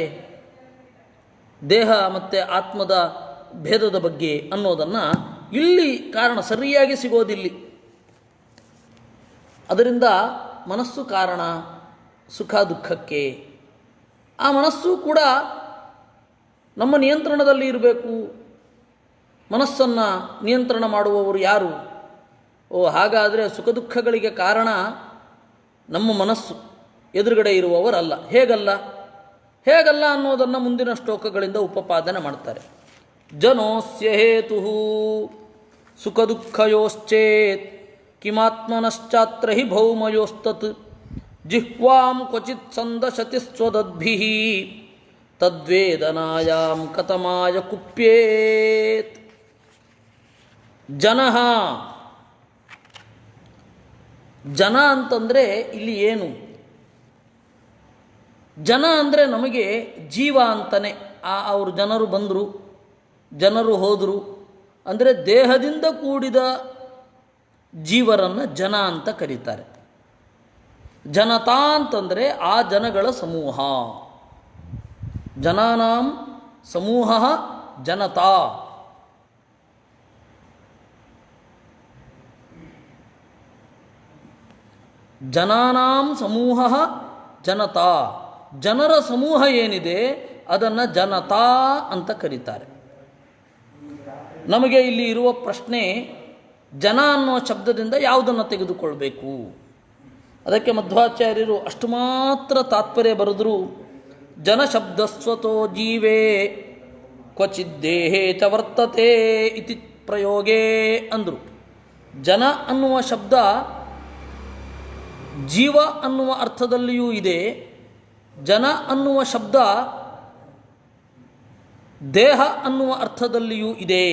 A: ದೇಹ ಮತ್ತು ಆತ್ಮದ ಭೇದದ ಬಗ್ಗೆ ಅನ್ನೋದನ್ನು ಇಲ್ಲಿ ಕಾರಣ ಸರಿಯಾಗಿ ಸಿಗೋದಿಲ್ಲಿ. ಅದರಿಂದ ಮನಸ್ಸು ಕಾರಣ ಸುಖ ದುಃಖಕ್ಕೆ. ಆ ಮನಸ್ಸು ಕೂಡ ನಮ್ಮ ನಿಯಂತ್ರಣದಲ್ಲಿ ಇರಬೇಕು. ಮನಸ್ಸನ್ನು ನಿಯಂತ್ರಣ ಮಾಡುವವರು ಯಾರು? ಹಾಗಾದರೆ ಸುಖ ದುಃಖಗಳಿಗೆ ಕಾರಣ ನಮ್ಮ ಮನಸ್ಸು, ಎದುರುಗಡೆ ಇರುವವರಲ್ಲ. ಹೇಗಲ್ಲ ಅನ್ನೋದನ್ನು ಮುಂದಿನ ಶ್ಲೋಕಗಳಿಂದ ಉಪಪಾದನೆ ಮಾಡ್ತಾರೆ. ಜನೋಸ್ಯ ಹೇತು ಸುಖ ದುಃಖಯೋಶ್ಚೇತ್ ಕಿಮಾತ್ಮನಶ್ಚಾತ್ರ ಹಿ ಭೌಮಯೋಸ್ತತ್ ಜಿಹ್ವಾಂ ಕ್ವಚಿತ್ ಸಂದಶತಿ ಸ್ವದದ್ಭಿಃ ತದ್ವೇದನಾಯಾಂ ಕತಮಾಯ ಕುಪ್ಯೇತ್. ಜನ ಅಂತಂದರೆ ಇಲ್ಲಿ ಏನು? ಜನ ಅಂದರೆ ನಮಗೆ ಜೀವ ಅಂತಲೇ. ಅವರು ಜನರು ಬಂದರು, ಜನರು ಹೋದರು ಅಂದರೆ ದೇಹದಿಂದ ಕೂಡಿದ ಜೀವರನ್ನು ಜನ ಅಂತ ಕರೀತಾರೆ. ಜನತಾ ಅಂತಂದರೆ ಆ ಜನಗಳ ಸಮೂಹ. ಜನಾನಾಂ ಸಮೂಹ ಜನತಾ. ಜನಾನಾಂ ಸಮೂಹ ಜನತಾ. ಜನರ ಸಮೂಹ ಏನಿದೆ ಅದನ್ನು ಜನತಾ ಅಂತ ಕರೀತಾರೆ. ನಮಗೆ ಇಲ್ಲಿ ಇರುವ ಪ್ರಶ್ನೆ, ಜನ ಅನ್ನೋ ಶಬ್ದದಿಂದ ಯಾವುದನ್ನು ತೆಗೆದುಕೊಳ್ಬೇಕು? ಅದಕ್ಕೆ ಮಧ್ವಾಚಾರ್ಯರು ಅಷ್ಟು ಮಾತ್ರ ತಾತ್ಪರ್ಯ ಬರೆದರು. ಜನ ಶಬ್ದ ಸ್ವತೋ ಜೀವೇ ಕ್ವಚಿದ್ದೇಹೇ ಚ ವರ್ತತೆ ಇತಿ ಪ್ರಯೋಗೇ ಅಂದರು. ಜನ ಅನ್ನುವ ಶಬ್ದ ಜೀವ ಅನ್ನುವ ಅರ್ಥದಲ್ಲಿಯೂ ಇದೆ. ಜನ ಅನ್ನುವ ಶಬ್ದ ದೇಹ ಅನ್ನುವ ಅರ್ಥದಲ್ಲಿಯೂ ಇದೆ.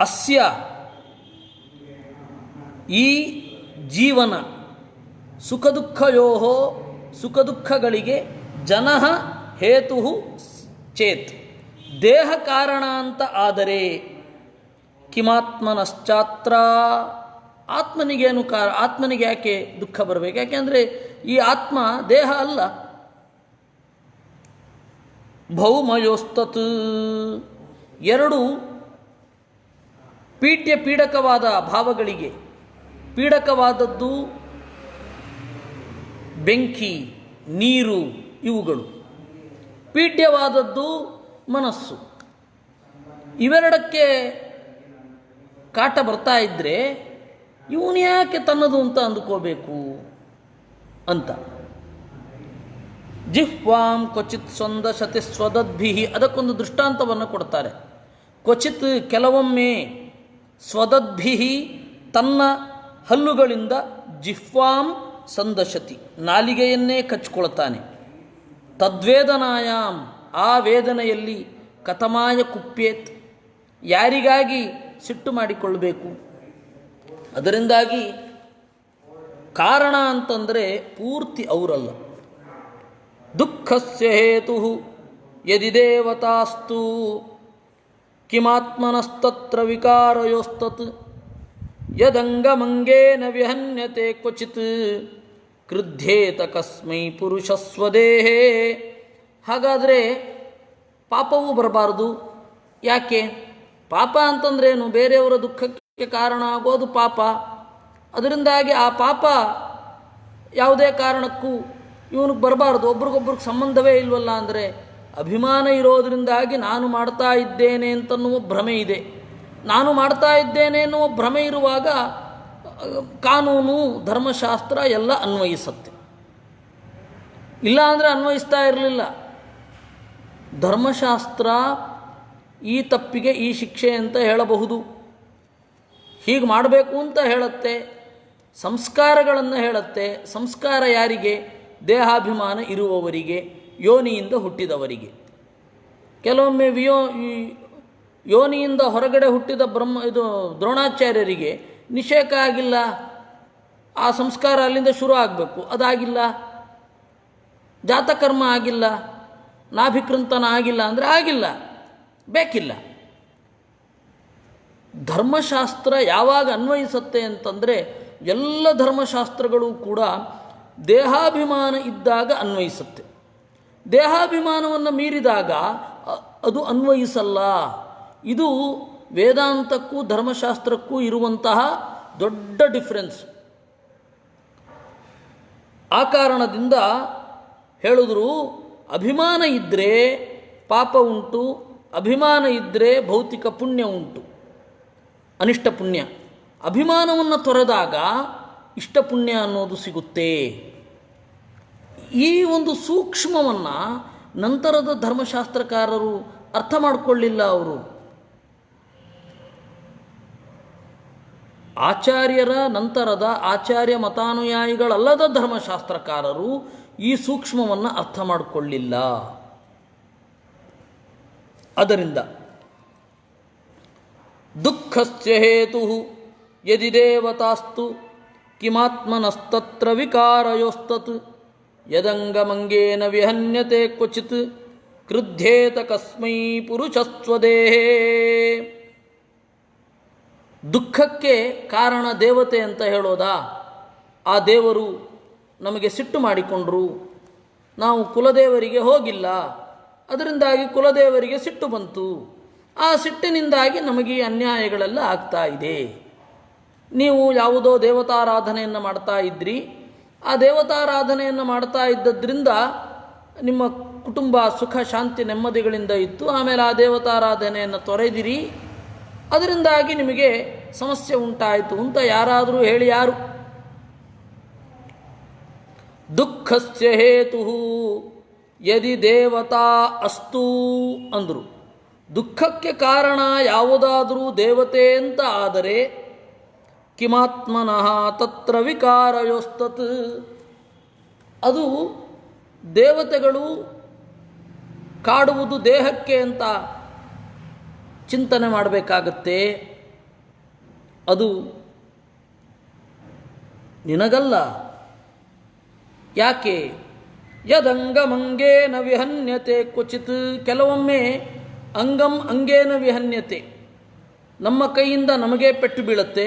A: ಅಸ್ಯ ಈ ಜೀವನ ಸುಖ ದುಃಖಯೋ ಸುಖ ದುಃಖಗಳಿಗೆ ಜನಃ ಹೇತು ಚೇತ್ ದೇಹ ಕಾರಣ ಅಂತ ಆದರೆ ಕಿಮಾತ್ಮನಶ್ಚಾತ್ರ ಆತ್ಮನಿಗೇನು ಆತ್ಮನಿಗೆ ಯಾಕೆ ದುಃಖ ಬರಬೇಕು? ಯಾಕೆಂದರೆ ಈ ಆತ್ಮ ದೇಹ ಅಲ್ಲ. ಭೌಮಯೋಸ್ತತ್ ಎರಡು ಪೀಡಕವಾದ ಭಾವಗಳಿಗೆ. ಪೀಡಕವಾದದ್ದು ಬೆಂಕಿ, ನೀರು, ಇವುಗಳು. ಪೀಡ್ಯವಾದದ್ದು ಮನಸ್ಸು. ಇವೆರಡಕ್ಕೆ ಕಾಟ ಬರ್ತಾ ಇದ್ದರೆ ಇವನು ಯಾಕೆ ತನ್ನದು ಅಂತ ಅಂದುಕೋಬೇಕು ಅಂತ. ಜಿಹ್ವಾಂ ಕ್ವಚಿತ್ ಸಂದಶತಿ ಸ್ವದದ್ಭಿಃ ಅದಕ್ಕೊಂದು ದೃಷ್ಟಾಂತವನ್ನು ಕೊಡ್ತಾರೆ. ಕ್ವಚಿತ್ ಕೆಲವೊಮ್ಮೆ, ಸ್ವದದ್ಭಿಃ ತನ್ನ ಹಲ್ಲುಗಳಿಂದ, ಜಿಹ್ವಾಂ ಸಂದಶತಿ ನಾಲಿಗೆಯನ್ನೇ ಕಚ್ಕೊಳ್ತಾನೆ. ತದ್ವೇದನಾಯಾಮ್ ಆ ವೇದನೆಯಲ್ಲಿ, ಕತಮಾಯ ಕುಪ್ಯೇತ್ ಯಾರಿಗಾಗಿ ಸಿಟ್ಟು ಮಾಡಿಕೊಳ್ಳಬೇಕು. ಅದರಿಂದಾಗಿ ಕಾರಣ ಅಂತಂದರೆ ಪೂರ್ತಿ ಅವರಲ್ಲ. ದುಃಖಸ್ಯ ಹೇತು ಯದಿ ದೇವತಾಸ್ತು ಕಿಮಾತ್ಮನಸ್ತತ್ರ ವಿಕಾರಯೋಸ್ತತ್ ಯದಂಗಮಂಗೇನ ವಿಹನ್ಯತೆ ಕ್ವಚಿತ್ ಕ್ರುಧ್ಯೇತ ಕಸ್ಮೈ ಪುರುಷಸ್ವದೇಹೇ. ಹಾಗಾದರೆ ಪಾಪವೂ ಬರಬಾರದು, ಯಾಕೆ? ಪಾಪ ಅಂತಂದ್ರೇನು? ಬೇರೆಯವರ ದುಃಖಕ್ಕೆ ಕಾರಣ ಆಗೋದು ಪಾಪ. ಅದರಿಂದಾಗಿ ಆ ಪಾಪ ಯಾವುದೇ ಕಾರಣಕ್ಕೂ ಇವನಿಗೆ ಬರಬಾರ್ದು. ಒಬ್ರಿಗೊಬ್ರಿಗೆ ಸಂಬಂಧವೇ ಇಲ್ವಲ್ಲ ಅಂದರೆ ಅಭಿಮಾನ ಇರೋದರಿಂದಾಗಿ ನಾನು ಮಾಡ್ತಾ ಇದ್ದೇನೆ ಅಂತನ್ನುವ ಭ್ರಮೆ ಇದೆ. ನಾನು ಮಾಡ್ತಾ ಇದ್ದೇನೆ ಎನ್ನುವ ಭ್ರಮೆ ಇರುವಾಗ ಕಾನೂನು, ಧರ್ಮಶಾಸ್ತ್ರ ಎಲ್ಲ ಅನ್ವಯಿಸುತ್ತೆ. ಇಲ್ಲ ಅಂದರೆ ಅನ್ವಯಿಸ್ತಾ ಇರಲಿಲ್ಲ. ಧರ್ಮಶಾಸ್ತ್ರ ಈ ತಪ್ಪಿಗೆ ಈ ಶಿಕ್ಷೆ ಅಂತ ಹೇಳಬಹುದು, ಹೀಗೆ ಮಾಡಬೇಕು ಅಂತ ಹೇಳುತ್ತೆ, ಸಂಸ್ಕಾರಗಳನ್ನು ಹೇಳುತ್ತೆ. ಸಂಸ್ಕಾರ ಯಾರಿಗೆ? ದೇಹಾಭಿಮಾನ ಇರುವವರಿಗೆ, ಯೋನಿಯಿಂದ ಹುಟ್ಟಿದವರಿಗೆ. ಕೆಲವೊಮ್ಮೆ ಯೋನಿಯಿಂದ ಹೊರಗಡೆ ಹುಟ್ಟಿದ ದ್ರೋಣಾಚಾರ್ಯರಿಗೆ ನಿಷೇಕ ಆಗಿಲ್ಲ, ಆ ಸಂಸ್ಕಾರ ಅಲ್ಲಿಂದ ಶುರು ಆಗಬೇಕು, ಅದಾಗಿಲ್ಲ. ಜಾತಕರ್ಮ ಆಗಿಲ್ಲ, ನಾಭಿಕೃಂತನ ಆಗಿಲ್ಲ ಅಂದರೆ ಆಗಿಲ್ಲ, ಬೇಕಿಲ್ಲ. ಧರ್ಮಶಾಸ್ತ್ರ ಯಾವಾಗ ಅನ್ವಯಿಸುತ್ತೆ ಅಂತಂದರೆ ಎಲ್ಲ ಧರ್ಮಶಾಸ್ತ್ರಗಳು ಕೂಡ ದೇಹಾಭಿಮಾನ ಇದ್ದಾಗ ಅನ್ವಯಿಸುತ್ತೆ. ದೇಹಾಭಿಮಾನವನ್ನು ಮೀರಿದಾಗ ಅದು ಅನ್ವಯಿಸಲ್ಲ. ಇದು ವೇದಾಂತಕ್ಕೂ ಧರ್ಮಶಾಸ್ತ್ರಕ್ಕೂ ಇರುವಂತಹ ದೊಡ್ಡ ಡಿಫರೆನ್ಸ್. ಆ ಕಾರಣದಿಂದ ಹೇಳಿದ್ರು, ಅಭಿಮಾನ ಇದ್ದರೆ ಪಾಪ ಉಂಟು, ಅಭಿಮಾನ ಇದ್ದರೆ ಭೌತಿಕ ಪುಣ್ಯ ಉಂಟು, ಅನಿಷ್ಟ ಪುಣ್ಯ. ಅಭಿಮಾನವನ್ನು ತೊರೆದಾಗ ಇಷ್ಟ ಪುಣ್ಯ ಅನ್ನೋದು ಸಿಗುತ್ತೆ. ಈ ಒಂದು ಸೂಕ್ಷ್ಮವನ್ನು ನಂತರದ ಧರ್ಮಶಾಸ್ತ್ರಕಾರರು ಅರ್ಥ ಮಾಡಿಕೊಳ್ಳಿಲ್ಲ. ಅವರು ಆಚಾರ್ಯರ ನಂತರದ ಆಚಾರ್ಯ ಮತಾನುಯಾಯಿಗಳಲ್ಲದ ಧರ್ಮಶಾಸ್ತ್ರಕಾರರು ಈ ಸೂಕ್ಷ್ಮವನ್ನು ಅರ್ಥ ಮಾಡಿಕೊಳ್ಳಿಲ್ಲ. ಅದರಿಂದ ದುಃಖಸ್ಯ ಹೇತು ಯದಿ ದೇವತಾಸ್ತು ಕಿಮಾತ್ಮನಸ್ತತ್ರ ವಿಕಾರಯೋಸ್ತತ್ ಯದಂಗಮಂಗೇನ ವಿಹನ್ಯತೆ ಕ್ವಚಿತ್ ಕ್ರುಧ್ಯೇತ ಕಸ್ಮೈ ಪುರುಷಸ್ವದೇಹೇ. ದುಃಖಕ್ಕೆ ಕಾರಣ ದೇವತೆ ಅಂತ ಹೇಳೋದಾ? ಆ ದೇವರು ನಮಗೆ ಸಿಟ್ಟು ಮಾಡಿಕೊಂಡ್ರು, ನಾವು ಕುಲದೇವರಿಗೆ ಹೋಗಿಲ್ಲ, ಅದರಿಂದಾಗಿ ಕುಲದೇವರಿಗೆ ಸಿಟ್ಟು ಬಂತು, ಆ ಸಿಟ್ಟಿನಿಂದಾಗಿ ನಮಗೆ ಈ ಅನ್ಯಾಯಗಳೆಲ್ಲ ಆಗ್ತಾ ಇದೆ. ನೀವು ಯಾವುದೋ ದೇವತಾರಾಧನೆಯನ್ನು ಮಾಡ್ತಾ ಇದ್ರಿ, ಆ ದೇವತಾರಾಧನೆಯನ್ನು ಮಾಡ್ತಾ ಇದ್ದದ್ರಿಂದ ನಿಮ್ಮ ಕುಟುಂಬ ಸುಖ ಶಾಂತಿ ನೆಮ್ಮದಿಗಳಿಂದ ಇತ್ತು, ಆಮೇಲೆ ಆ ದೇವತಾರಾಧನೆಯನ್ನು ತೊರೆದಿರಿ, ಅದರಿಂದಾಗಿ ನಿಮಗೆ ಸಮಸ್ಯೆ ಉಂಟಾಯಿತು ಅಂತ ಯಾರಾದರೂ ಹೇಳಿ ಯಾರು? ದುಃಖಸ್ಯ ಹೇತು ಯದಿ ದೇವತಾ ಅಸ್ತು ಅಂದರು. ದುಃಖಕ್ಕೆ ಕಾರಣ ಯಾವುದಾದರೂ ದೇವತೆ ಅಂತ ಆದರೆ ಕಿಮಾತ್ಮನಃ ತತ್ರ ವಿಕಾರಯೋಸ್ತತ್, ಅದು ದೇವತೆಗಳು ಕಾಡುವುದು ದೇಹಕ್ಕೆ ಅಂತ ಚಿಂತನೆ ಮಾಡಬೇಕಾಗತ್ತೆ. ಅದು ನಿನಗಲ್ಲ. ಯಾಕೆ? ಯದಂಗಮಂಗೇನ ವಿಹನ್ಯತೆ ಕ್ವಚಿತ್. ಕೆಲವೊಮ್ಮೆ ಅಂಗಂ ಅಂಗೇನ ವಿಹನ್ಯತೆ, ನಮ್ಮ ಕೈಯಿಂದ ನಮಗೆ ಪೆಟ್ಟು ಬೀಳುತ್ತೆ.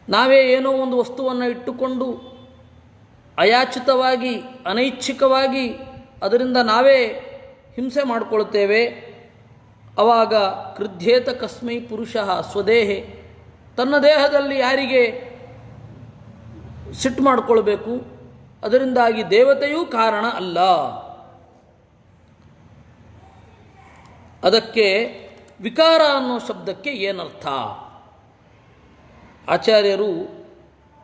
A: ನಾವೇ ಏನೋ ಒಂದು ವಸ್ತುವನ್ನು ಇಟ್ಟುಕೊಂಡು ಅಯಾಚಿತವಾಗಿ ಅನೈಚ್ಛಿಕವಾಗಿ ಅದರಿಂದ ನಾವೇ ಹಿಂಸೆ ಮಾಡಿಕೊಳ್ತೇವೆ. ಆವಾಗ ಕ್ರುಧ್ಯೇತ ಕಸ್ಮೈ ಪುರುಷಃ ಸ್ವದೇಹೆ, ತನ್ನ ದೇಹದಲ್ಲಿ ಯಾರಿಗೆ ಸಿಟ್ಟು ಮಾಡಿಕೊಳ್ಬೇಕು? ಅದರಿಂದಾಗಿ ದೇವತೆಯೂ ಕಾರಣ ಅಲ್ಲ. ಅದಕ್ಕೆ ವಿಕಾರ ಅನ್ನೋ ಶಬ್ದಕ್ಕೆ ಏನರ್ಥ? ಆಚಾರ್ಯರು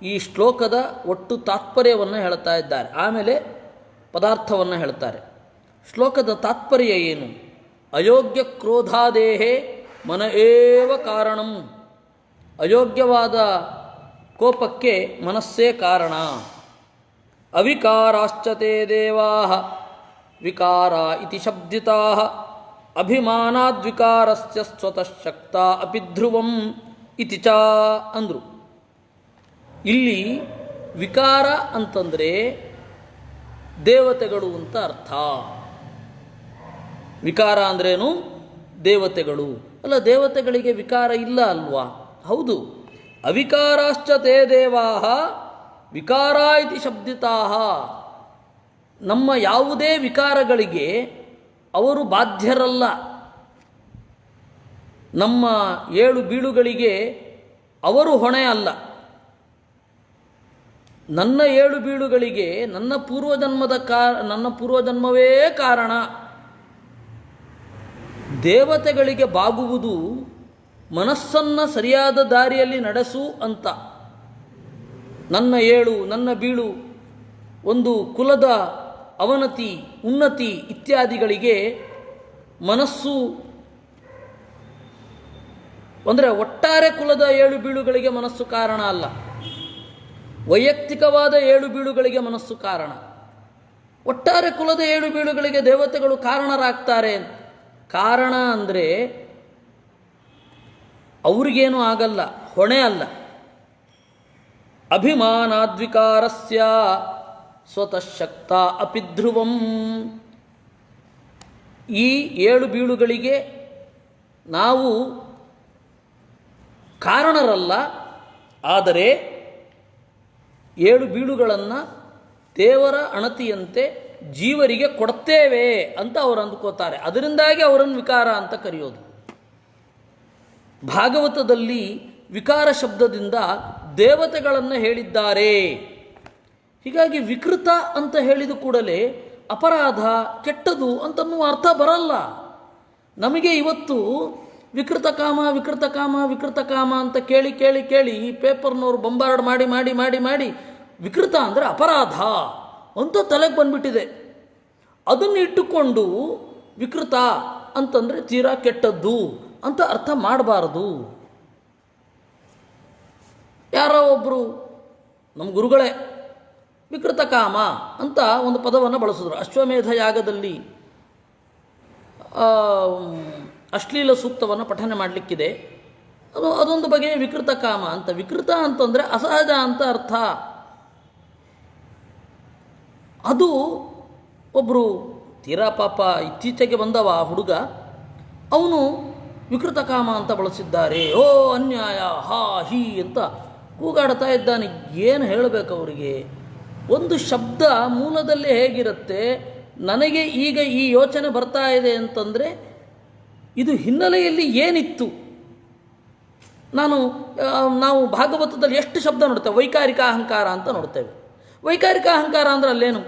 A: ಈ ಶ್ಲೋಕದ ಒಟ್ಟು ತಾತ್ಪರ್ಯವನ್ನು ಹೇಳ್ತಾ ಇದ್ದಾರೆ, ಆಮೇಲೆ ಪದಾರ್ಥವನ್ನು ಹೇಳ್ತಾರೆ. ಶ್ಲೋಕದ ತಾತ್ಪರ್ಯ ಏನು? ಅಯೋಗ್ಯ ಕ್ರೋಧಾದೇಹೇ ಮನ ಏವ ಕಾರಣಂ. ಅಯೋಗ್ಯವಾದ ಕೋಪಕ್ಕೆ ಮನಸ್ಸೇ ಕಾರಣ. ಅವಿಕಾರಾಶ್ಚತೆ ದೇವಾಃ ವಿಕಾರ ಇತಿ ಶಬ್ದಿತಾಃ ಅಭಿಮಾನಾದ್ವಿಕಾರಸ್ಯ ಸ್ವತಃ ಶಕ್ತ ಅಪಿ ಧ್ರುವಂ ಇತಿ ಚ ಅಂದರು. ಇಲ್ಲಿ ವಿಕಾರ ಅಂತಂದರೆ ದೇವತೆಗಳು ಅಂತ ಅರ್ಥ. ವಿಕಾರ ಅಂದ್ರೇನು? ದೇವತೆಗಳು. ಅಲ್ಲ, ದೇವತೆಗಳಿಗೆ ವಿಕಾರ ಇಲ್ಲ ಅಲ್ವಾ? ಹೌದು. ಅವಿಕಾರಾಶ್ಚ ತೇ ದೇವಾಃ ವಿಕಾರ ಇತಿ ಶಬ್ದಿತಾಃ. ನಮ್ಮ ಯಾವುದೇ ವಿಕಾರಗಳಿಗೆ ಅವರು ಬಾಧ್ಯರಲ್ಲ. ನಮ್ಮ ಏಳು ಬೀಳುಗಳಿಗೆ ಅವರು ಹೊಣೆ ಅಲ್ಲ. ನನ್ನ ಏಳು ಬೀಳುಗಳಿಗೆ ನನ್ನ ಪೂರ್ವಜನ್ಮವೇ ಕಾರಣ. ದೇವತೆಗಳಿಗೆ ಬಾಗುವುದು ಮನಸ್ಸನ್ನು ಸರಿಯಾದ ದಾರಿಯಲ್ಲಿ ನಡೆಸು ಅಂತ. ನನ್ನ ಏಳು, ನನ್ನ ಬೀಳು, ಒಂದು ಕುಲದ ಅವನತಿ, ಉನ್ನತಿ ಇತ್ಯಾದಿಗಳಿಗೆ ಮನಸ್ಸು ಅಂದರೆ ಒಟ್ಟಾರೆ ಕುಲದ ಏಳು ಬೀಳುಗಳಿಗೆ ಮನಸ್ಸು ಕಾರಣ ಅಲ್ಲ. ವೈಯಕ್ತಿಕವಾದ ಏಳು ಬೀಳುಗಳಿಗೆ ಮನಸ್ಸು ಕಾರಣ. ಒಟ್ಟಾರೆ ಕುಲದ ಏಳು ಬೀಳುಗಳಿಗೆ ದೇವತೆಗಳು ಕಾರಣರಾಗ್ತಾರೆ. ಕಾರಣ ಅಂದರೆ ಅವ್ರಿಗೇನೂ ಆಗಲ್ಲ, ಹೊಣೆ ಅಲ್ಲ. ಅಭಿಮಾನಾದ್ವಿಕಾರಸ್ಯ ಸ್ವತಃ ಶಕ್ತ ಅಪಿ ಧ್ರುವಂ. ಈ ಏಳು ಬೀಳುಗಳಿಗೆ ನಾವು ಕಾರಣರಲ್ಲ, ಆದರೆ ಏಳು ಬೀಳುಗಳನ್ನು ದೇವರ ಅಣತಿಯಂತೆ ಜೀವರಿಗೆ ಕೊಡ್ತೇವೆ ಅಂತ ಅವರು ಅಂದ್ಕೋತಾರೆ. ಅದರಿಂದಾಗಿ ಅವರನ್ನು ವಿಕಾರ ಅಂತ ಕರೆಯೋದು. ಭಾಗವತದಲ್ಲಿ ವಿಕಾರ ಶಬ್ದದಿಂದ ದೇವತೆಗಳನ್ನು ಹೇಳಿದ್ದಾರೆ. ಹೀಗಾಗಿ ವಿಕೃತ ಅಂತ ಹೇಳಿದ ಕೂಡಲೇ ಅಪರಾಧ, ಕೆಟ್ಟದು ಅಂತನ್ನುವ ಅರ್ಥ ಬರಲ್ಲ. ನಮಗೆ ಇವತ್ತು ವಿಕೃತ ಕಾಮ ವಿಕೃತ ಕಾಮ ವಿಕೃತ ಕಾಮ ಅಂತ ಕೇಳಿ ಕೇಳಿ ಕೇಳಿ ಈ ಪೇಪರ್ನವರು ಬೊಂಬಾರ್ಡ್ ಮಾಡಿ ಮಾಡಿ ಮಾಡಿ ಮಾಡಿ ವಿಕೃತ ಅಂದರೆ ಅಪರಾಧ ಅಂತ ತಲೆಗೆ ಬಂದ್ಬಿಟ್ಟಿದೆ. ಅದನ್ನು ಇಟ್ಟುಕೊಂಡು ವಿಕೃತ ಅಂತಂದರೆ ತೀರಾ ಕೆಟ್ಟದ್ದು ಅಂತ ಅರ್ಥ ಮಾಡಬಾರದು. ಯಾರೋ ಒಬ್ಬರು ನಮ್ಮ ಗುರುಗಳೇ ವಿಕೃತ ಕಾಮ ಅಂತ ಒಂದು ಪದವನ್ನು ಬಳಸಿದ್ರು. ಅಶ್ವಮೇಧ ಯಾಗದಲ್ಲಿ ಅಶ್ಲೀಲ ಸೂಕ್ತವನ್ನು ಪಠನೆ ಮಾಡಲಿಕ್ಕಿದೆ. ಅದೊಂದು ಬಗೆಯ ವಿಕೃತ ಕಾಮ ಅಂತ. ವಿಕೃತ ಅಂತಂದರೆ ಅಸಹಜ ಅಂತ ಅರ್ಥ. ಅದು ಒಬ್ಬರು ತೀರಾ ಪಾಪ ಇತ್ತೀಚೆಗೆ ಬಂದವ ಹುಡುಗ, ಅವನು ವಿಕೃತ ಕಾಮ ಅಂತ ಬಳಸಿದ್ದಾರೆ. ಓ ಅನ್ಯಾಯ, ಹಾ ಹೀ ಅಂತ ಕೂಗಾಡ್ತಾ ಇದ್ದಾನೆ. ಏನು ಹೇಳಬೇಕು ಅವರಿಗೆ? ಒಂದು ಶಬ್ದ ಮೂಲದಲ್ಲಿ ಹೇಗಿರುತ್ತೆ, ನನಗೆ ಈಗ ಈ ಯೋಚನೆ ಬರ್ತಾ ಇದೆ ಅಂತಂದರೆ ಇದು ಹಿನ್ನೆಲೆಯಲ್ಲಿ ಏನಿತ್ತು. ನಾವು ಭಾಗವತದಲ್ಲಿ ಎಷ್ಟು ಶಬ್ದ ನೋಡ್ತೇವೆ? ವೈಕಾರಿಕ ಅಹಂಕಾರ ಅಂತ ನೋಡ್ತೇವೆ. ವೈಕಾರಿಕ ಅಹಂಕಾರ ಅಂದರೆ ಅಲ್ಲೇನು?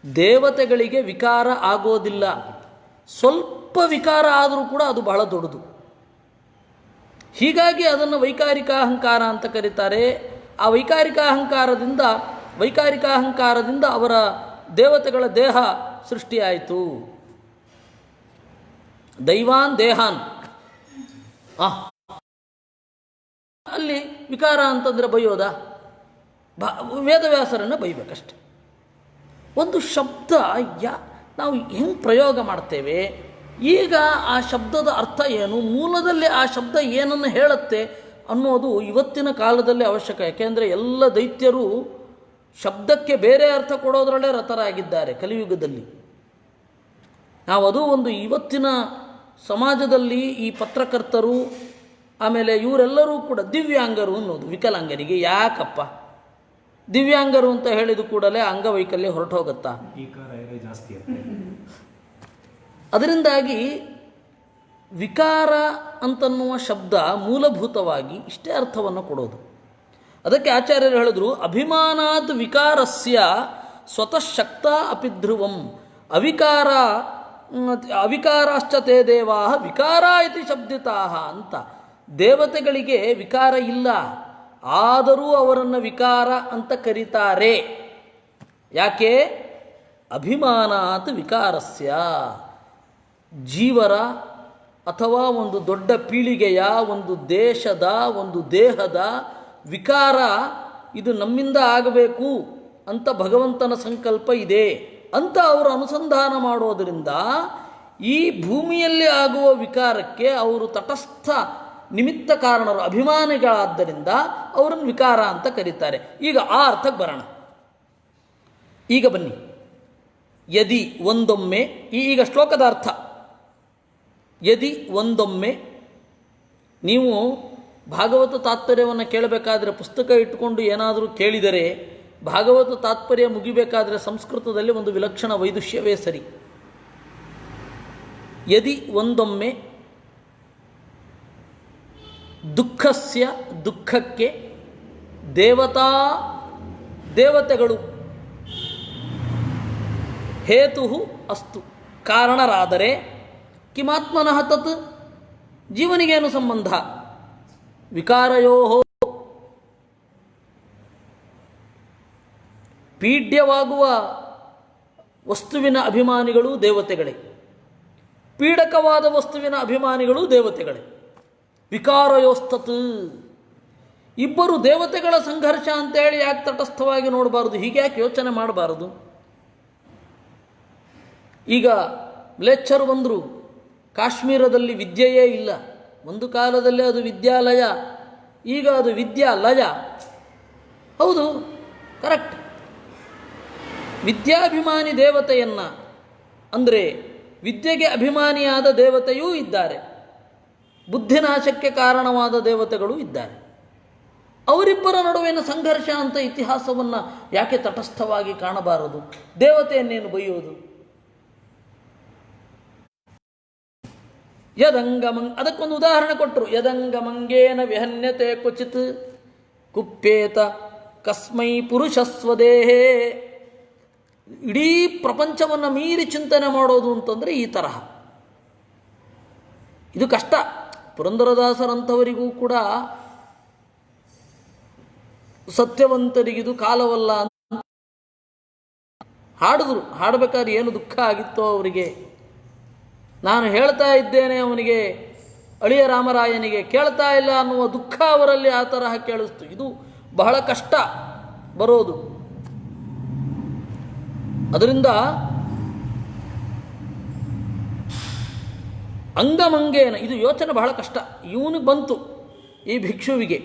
A: ದೇವತೆಗಳಿಗೆ ವಿಕಾರ ಆಗೋದಿಲ್ಲ. ಸ್ವಲ್ಪ ವಿಕಾರ ಆದರೂ ಕೂಡ ಅದು ಬಹಳ ದೊಡ್ಡದು. ಹೀಗಾಗಿ ಅದನ್ನು ವೈಕಾರಿಕ ಅಹಂಕಾರ ಅಂತ ಕರೀತಾರೆ. ಆ ವೈಕಾರಿಕ ಅಹಂಕಾರದಿಂದ ಅವರ ದೇವತೆಗಳ ದೇಹ ಸೃಷ್ಟಿಯಾಯಿತು. ದೈವಾನ್ ದೇಹಾನ್. ಅಲ್ಲಿ ವಿಕಾರ ಅಂತಂದರೆ ಬೈಯೋದ? ವೇದವ್ಯಾಸರನ್ನು ಬೈಬೇಕಷ್ಟೆ. ಒಂದು ಶಬ್ದ ನಾವು ಹೆಂಗೆ ಪ್ರಯೋಗ ಮಾಡ್ತೇವೆ, ಈಗ ಆ ಶಬ್ದದ ಅರ್ಥ ಏನು, ಮೂಲದಲ್ಲಿ ಆ ಶಬ್ದ ಏನನ್ನು ಹೇಳುತ್ತೆ ಅನ್ನೋದು ಇವತ್ತಿನ ಕಾಲದಲ್ಲಿ ಅವಶ್ಯಕ. ಯಾಕೆಂದರೆ ಎಲ್ಲ ದೈತ್ಯರು ಶಬ್ದಕ್ಕೆ ಬೇರೆ ಅರ್ಥ ಕೊಡೋದ್ರಲ್ಲೇ ರತರಾಗಿದ್ದಾರೆ ಕಲಿಯುಗದಲ್ಲಿ. ನಾವು ಅದು ಒಂದು ಇವತ್ತಿನ ಸಮಾಜದಲ್ಲಿ ಈ ಪತ್ರಕರ್ತರು ಆಮೇಲೆ ಇವರೆಲ್ಲರೂ ಕೂಡ ದಿವ್ಯಾಂಗರು ಅನ್ನೋದು. ವಿಕಲಾಂಗರಿಗೆ ಯಾಕಪ್ಪ ದಿವ್ಯಾಂಗರು ಅಂತ ಹೇಳಿದ ಕೂಡಲೇ ಅಂಗವೈಕಲ್ಯ ಹೊರಟು ಹೋಗುತ್ತಾ? ಅದರಿಂದಾಗಿ ವಿಕಾರ ಅಂತನ್ನುವ ಶಬ್ದ ಮೂಲಭೂತವಾಗಿ ಇಷ್ಟೇ ಅರ್ಥವನ್ನು ಕೊಡೋದು. ಅದಕ್ಕೆ ಆಚಾರ್ಯರು ಹೇಳಿದ್ರು, ಅಭಿಮಾನಾದ್ ವಿಕಾರಸ್ಯ ಸ್ವತಃ ಶಕ್ತ ಅಪಿ ಧ್ರುವಂ. ಅವಿಕಾರಾಶ್ಚ ತೇ ದೇವಾ ವಿಕಾರ ಇತಿ ಶಬ್ದಿತಾಃ ಅಂತ. ದೇವತೆಗಳಿಗೆ ವಿಕಾರ ಇಲ್ಲ, ಆದರೂ ಅವರನ್ನು ವಿಕಾರ ಅಂತ ಕರೀತಾರೆ. ಯಾಕೆ? ಅಭಿಮಾನಾತ್ ವಿಕಾರಸ್ಯ. ಜೀವರ ಅಥವಾ ಒಂದು ದೊಡ್ಡ ಪೀಳಿಗೆಯ, ಒಂದು ದೇಶದ, ಒಂದು ದೇಹದ ವಿಕಾರ ಇದು ನಮ್ಮಿಂದ ಆಗಬೇಕು ಅಂತ ಭಗವಂತನ ಸಂಕಲ್ಪ ಇದೆ ಅಂತ ಅವರು ಅನುಸಂಧಾನ ಮಾಡೋದರಿಂದ ಈ ಭೂಮಿಯಲ್ಲಿ ಆಗುವ ವಿಕಾರಕ್ಕೆ ಅವರು ತಟಸ್ಥ ನಿಮಿತ್ತ ಕಾರಣರು, ಅಭಿಮಾನಿಗಳಾದ್ದರಿಂದ ಅವರನ್ನು ವಿಕಾರ ಅಂತ ಕರೀತಾರೆ. ಈಗ ಆ ಅರ್ಥಕ್ಕೆ ಬರೋಣ. ಈಗ ಬನ್ನಿ, ಯದಿ ಒಂದೊಮ್ಮೆ, ಈಗ ಶ್ಲೋಕದ ಅರ್ಥ, ಯದಿ ಒಂದೊಮ್ಮೆ ನೀವು ಭಾಗವತ ತಾತ್ಪರ್ಯವನ್ನು ಕೇಳಬೇಕಾದ್ರೆ ಪುಸ್ತಕ ಇಟ್ಟುಕೊಂಡು ಏನಾದರೂ ಕೇಳಿದರೆ, ಭಾಗವತ ತಾತ್ಪರ್ಯ ಮುಗಿಬೇಕಾದರೆ ಸಂಸ್ಕೃತದಲ್ಲಿ ಒಂದು ವಿಲಕ್ಷಣ ವೈದುಷ್ಯವೇ ಸರಿ. ಯದಿ ಒಂದೊಮ್ಮೆ ದುಃಖಕ್ಕೆ ದೇವತೆಗಳು ಹೇತು ಅಸ್ತು ಕಾರಣರಾದರೆ ಕಿಮಾತ್ಮನಃ ತತ್ ಜೀವನಿಗೇನು ಸಂಬಂಧ? ವಿಕಾರಯೋ ಪೀಡ್ಯವಾಗುವ ವಸ್ತುವಿನ ಅಭಿಮಾನಿಗಳು ದೇವತೆಗಳೇ, ಪೀಡಕವಾದ ವಸ್ತುವಿನ ಅಭಿಮಾನಿಗಳು ದೇವತೆಗಳೇ. ವಿಕಾರಯೋಸ್ತತ್, ಇಬ್ಬರು ದೇವತೆಗಳ ಸಂಘರ್ಷ ಅಂತೇಳಿ ಯಾಕೆ ತಟಸ್ಥವಾಗಿ ನೋಡಬಾರದು? ಹೀಗೆ ಯಾಕೆ ಯೋಚನೆ ಮಾಡಬಾರದು? ಈಗ ಮ್ಲೇಚ್ಛರು ಬಂದರು, ಕಾಶ್ಮೀರದಲ್ಲಿ ವಿದ್ಯೆಯೇ ಇಲ್ಲ. ಒಂದು ಕಾಲದಲ್ಲಿ ಅದು ವಿದ್ಯಾಲಯ, ಈಗ ಅದು ವಿದ್ಯಾಲಯ. ಹೌದು, ಕರೆಕ್ಟ್. ವಿದ್ಯಾಭಿಮಾನಿ ದೇವತೆಯನ್ನು ಅಂದರೆ ವಿದ್ಯೆಗೆ ಅಭಿಮಾನಿಯಾದ ದೇವತೆಯೂ ಇದ್ದಾರೆ, ಬುದ್ಧಿನಾಶಕ್ಕೆ ಕಾರಣವಾದ ದೇವತೆಗಳು ಇದ್ದಾರೆ. ಅವರಿಬ್ಬರ ನಡುವಿನ ಸಂಘರ್ಷ ಅಂತ ಇತಿಹಾಸವನ್ನು ಯಾಕೆ ತಟಸ್ಥವಾಗಿ ಕಾಣಬಾರದು? ದೇವತೆಯನ್ನೇನು ಬೈಯೋದು? ಅದಕ್ಕೊಂದು ಉದಾಹರಣೆ ಕೊಟ್ಟರು. ಯದಂಗಮಂಗೇನ ವಿಹನ್ಯತೆ ಕ್ವಚಿತ್ ಕುಪ್ಪೇತ ಕಸ್ಮೈ ಪುರುಷಸ್ವದೇಹೇ. ಇಡೀ ಪ್ರಪಂಚವನ್ನು ಮೀರಿ ಚಿಂತನೆ ಮಾಡೋದು ಅಂತಂದರೆ ಈ ತರಹ. ಇದು ಕಷ್ಟ. ಪುರಂದರದಾಸರಂಥವರಿಗೂ ಕೂಡ ಸತ್ಯವಂತರಿಗಿದು ಕಾಲವಲ್ಲ ಅಂತ ಹಾಡಿದ್ರು. ಹಾಡಬೇಕಾದ್ರೆ ಏನು ದುಃಖ ಆಗಿತ್ತೋ ಅವರಿಗೆ. ನಾನು ಹೇಳ್ತಾ ಇದ್ದೇನೆ ಅವನಿಗೆ, ಅಳಿಯ ರಾಮರಾಯನಿಗೆ ಕೇಳ್ತಾ ಇಲ್ಲ ಅನ್ನುವ ದುಃಖ ಅವರಲ್ಲಿ ಆ ತರಹ ಕೇಳಿಸ್ತು. ಇದು ಬಹಳ ಕಷ್ಟ ಬರೋದು. ಅದರಿಂದ ಅಂಗಮಂಗೇನ, ಇದು ಯೋಚನೆ ಬಹಳ ಕಷ್ಟ. ಇವನಿಗೆ ಬಂತು, ಈ ಭಿಕ್ಷುವಿಗೆ.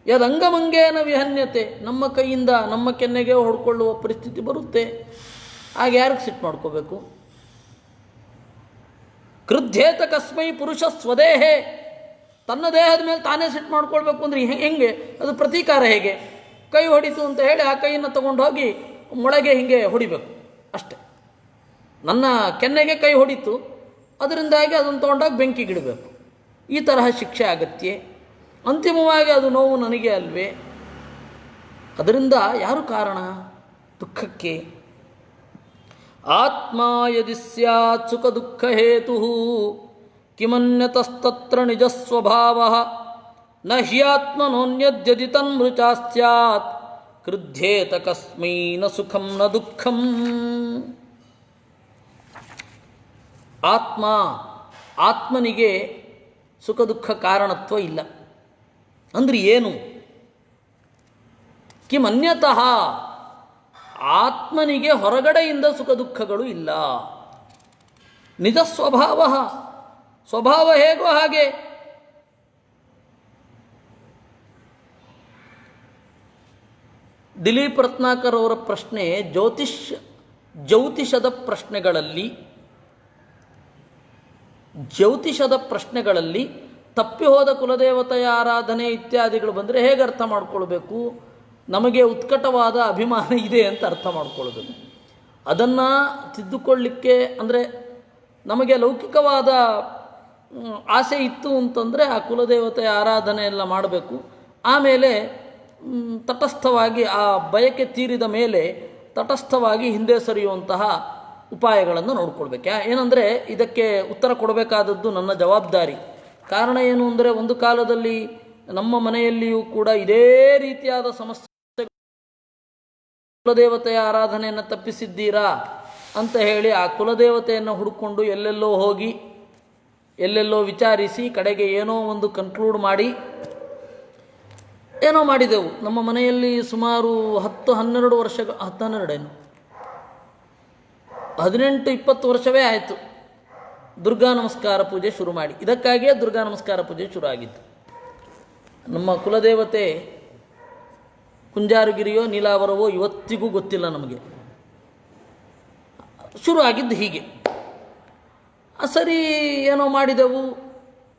A: ಯದಂಗಮಂಗೇನ ವಿಹನ್ಯತೆ, ನಮ್ಮ ಕೈಯಿಂದ ನಮ್ಮ ಕೆನ್ನೆಗೆ ಹೊಡ್ಕೊಳ್ಳುವ ಪರಿಸ್ಥಿತಿ ಬರುತ್ತೆ. ಆಗ ಯಾರಿಗೆ ಸಿಟ್ಟು ಮಾಡ್ಕೋಬೇಕು? ಕ್ರುದ್ಧೇತ ಕಸ್ಮೈ ಪುರುಷ ಸ್ವದೇಹೇ, ತನ್ನ ದೇಹದ ಮೇಲೆ ತಾನೇ ಸಿಟ್ಟು ಮಾಡ್ಕೊಳ್ಬೇಕು ಅಂದರೆ ಹೆಂಗೆ? ಅದು ಪ್ರತೀಕಾರ ಹೇಗೆ? ಕೈ ಹೊಡಿತು ಅಂತ ಹೇಳಿ ಆ ಕೈಯನ್ನು ತಗೊಂಡು ಹೋಗಿ ಮೊಳಗೆ ಹೀಗೆ ಹೊಡಿಬೇಕು ಅಷ್ಟೆ. ನನ್ನ ಕೆನ್ನೆಗೆ ಕೈ ಹೊಡಿತು, ಅದರಿಂದಾಗಿ ಅದನ್ನು ತೊಗೊಂಡೋಗಿ ಬೆಂಕಿಗಿಡಬೇಕು. ಈ ತರಹ ಶಿಕ್ಷೆ ಅಗತ್ಯ. ಅಂತಿಮವಾಗಿ ಅದು ನೋವು ನನಗೆ ಅಲ್ವೇ? ಅದರಿಂದ ಯಾರು ಕಾರಣ ದುಃಖಕ್ಕೆ? ಆತ್ಮ ಯದಿ ಸ್ಯಾತ್ ಸುಖ ದುಃಖ ಹೇತು ಕಿಮನ್ಯತಸ್ತತ್ರ ನಿಜ ಸ್ವಭಾವ ನ ಹ್ಯಾತ್ಮನೋನ್ಯದ್ಯದಿ ತನ್ಮೃಚಾ ಸ್ಯಾತ್ ಕ್ರುದ್ಧೇತ ಕಸ್ಮೈ ನ ಸುಖಂ ನ ದುಃಖಂ. ಆತ್ಮನಿಗೆ ಸುಖ ದುಃಖ ಕಾರಣತ್ವ ಇಲ್ಲ. ಅಂದರೆ ಏನು? ಕಿಮನ್ಯತಃ, ಆತ್ಮನಿಗೆ ಹೊರಗಡೆಯಿಂದ ಸುಖ ದುಃಖಗಳು ಇಲ್ಲ. ನಿಜ ಸ್ವಭಾವ ಹೇಗೋ ಹಾಗೆ. ದಿಲೀಪ್ ರತ್ನಾಕರ್ ಅವರ ಪ್ರಶ್ನೆ ಜ್ಯೋತಿಷದ ಪ್ರಶ್ನೆಗಳಲ್ಲಿ ತಪ್ಪಿ ಹೋದ ಕುಲದೇವತೆಯ ಆರಾಧನೆ ಇತ್ಯಾದಿಗಳು ಬಂದರೆ ಹೇಗೆ ಅರ್ಥ ಮಾಡ್ಕೊಳ್ಬೇಕು? ನಮಗೆ ಉತ್ಕಟವಾದ ಅಭಿಮಾನ ಇದೆ ಅಂತ ಅರ್ಥ ಮಾಡ್ಕೊಳ್ಬೇಕು. ಅದನ್ನು ತಿದ್ದುಕೊಳ್ಳಿಕ್ಕೆ ಅಂದರೆ ನಮಗೆ ಲೌಕಿಕವಾದ ಆಸೆ ಇತ್ತು ಅಂತಂದರೆ ಆ ಕುಲದೇವತೆಯ ಆರಾಧನೆ ಎಲ್ಲ ಮಾಡಬೇಕು. ಆಮೇಲೆ ತಟಸ್ಥವಾಗಿ ಆ ಬಯಕೆ ತೀರಿದ ಮೇಲೆ ತಟಸ್ಥವಾಗಿ ಹಿಂದೆ ಸರಿಯುವಂತಹ ಉಪಾಯಗಳನ್ನು ನೋಡ್ಕೊಳ್ಬೇಕು. ಏನಂದರೆ ಇದಕ್ಕೆ ಉತ್ತರ ಕೊಡಬೇಕಾದದ್ದು ನನ್ನ ಜವಾಬ್ದಾರಿ. ಕಾರಣ ಏನು ಅಂದರೆ, ಒಂದು ಕಾಲದಲ್ಲಿ ನಮ್ಮ ಮನೆಯಲ್ಲಿಯೂ ಕೂಡ ಇದೇ ರೀತಿಯಾದ ಸಮಸ್ಯೆ, ಕುಲದೇವತೆಯ ಆರಾಧನೆಯನ್ನು ತಪ್ಪಿಸಿದ್ದೀರಾ ಅಂತ ಹೇಳಿ ಆ ಕುಲದೇವತೆಯನ್ನು ಹುಡುಕೊಂಡು ಎಲ್ಲೆಲ್ಲೋ ಹೋಗಿ ಎಲ್ಲೆಲ್ಲೋ ವಿಚಾರಿಸಿ ಕಡೆಗೆ ಏನೋ ಒಂದು ಕನ್ಕ್ಲೂಡ್ ಮಾಡಿ ಏನೋ ಮಾಡಿದೆವು. ನಮ್ಮ ಮನೆಯಲ್ಲಿ ಸುಮಾರು 10-12 ವರ್ಷ, 18-20 ವರ್ಷವೇ ಆಯಿತು ದುರ್ಗಾ ನಮಸ್ಕಾರ ಪೂಜೆ ಶುರು ಮಾಡಿ. ಇದಕ್ಕಾಗಿಯೇ ದುರ್ಗಾ ನಮಸ್ಕಾರ ಪೂಜೆ ಶುರು ಆಗಿತ್ತು. ನಮ್ಮ ಕುಲದೇವತೆ ಕುಂಜಾರುಗಿರಿಯೋ ನೀಲಾವರವೋ ಇವತ್ತಿಗೂ ಗೊತ್ತಿಲ್ಲ ನಮಗೆ. ಶುರು ಆಗಿದ್ದು ಹೀಗೆ. ಸರಿ ಏನೋ ಮಾಡಿದೆವು.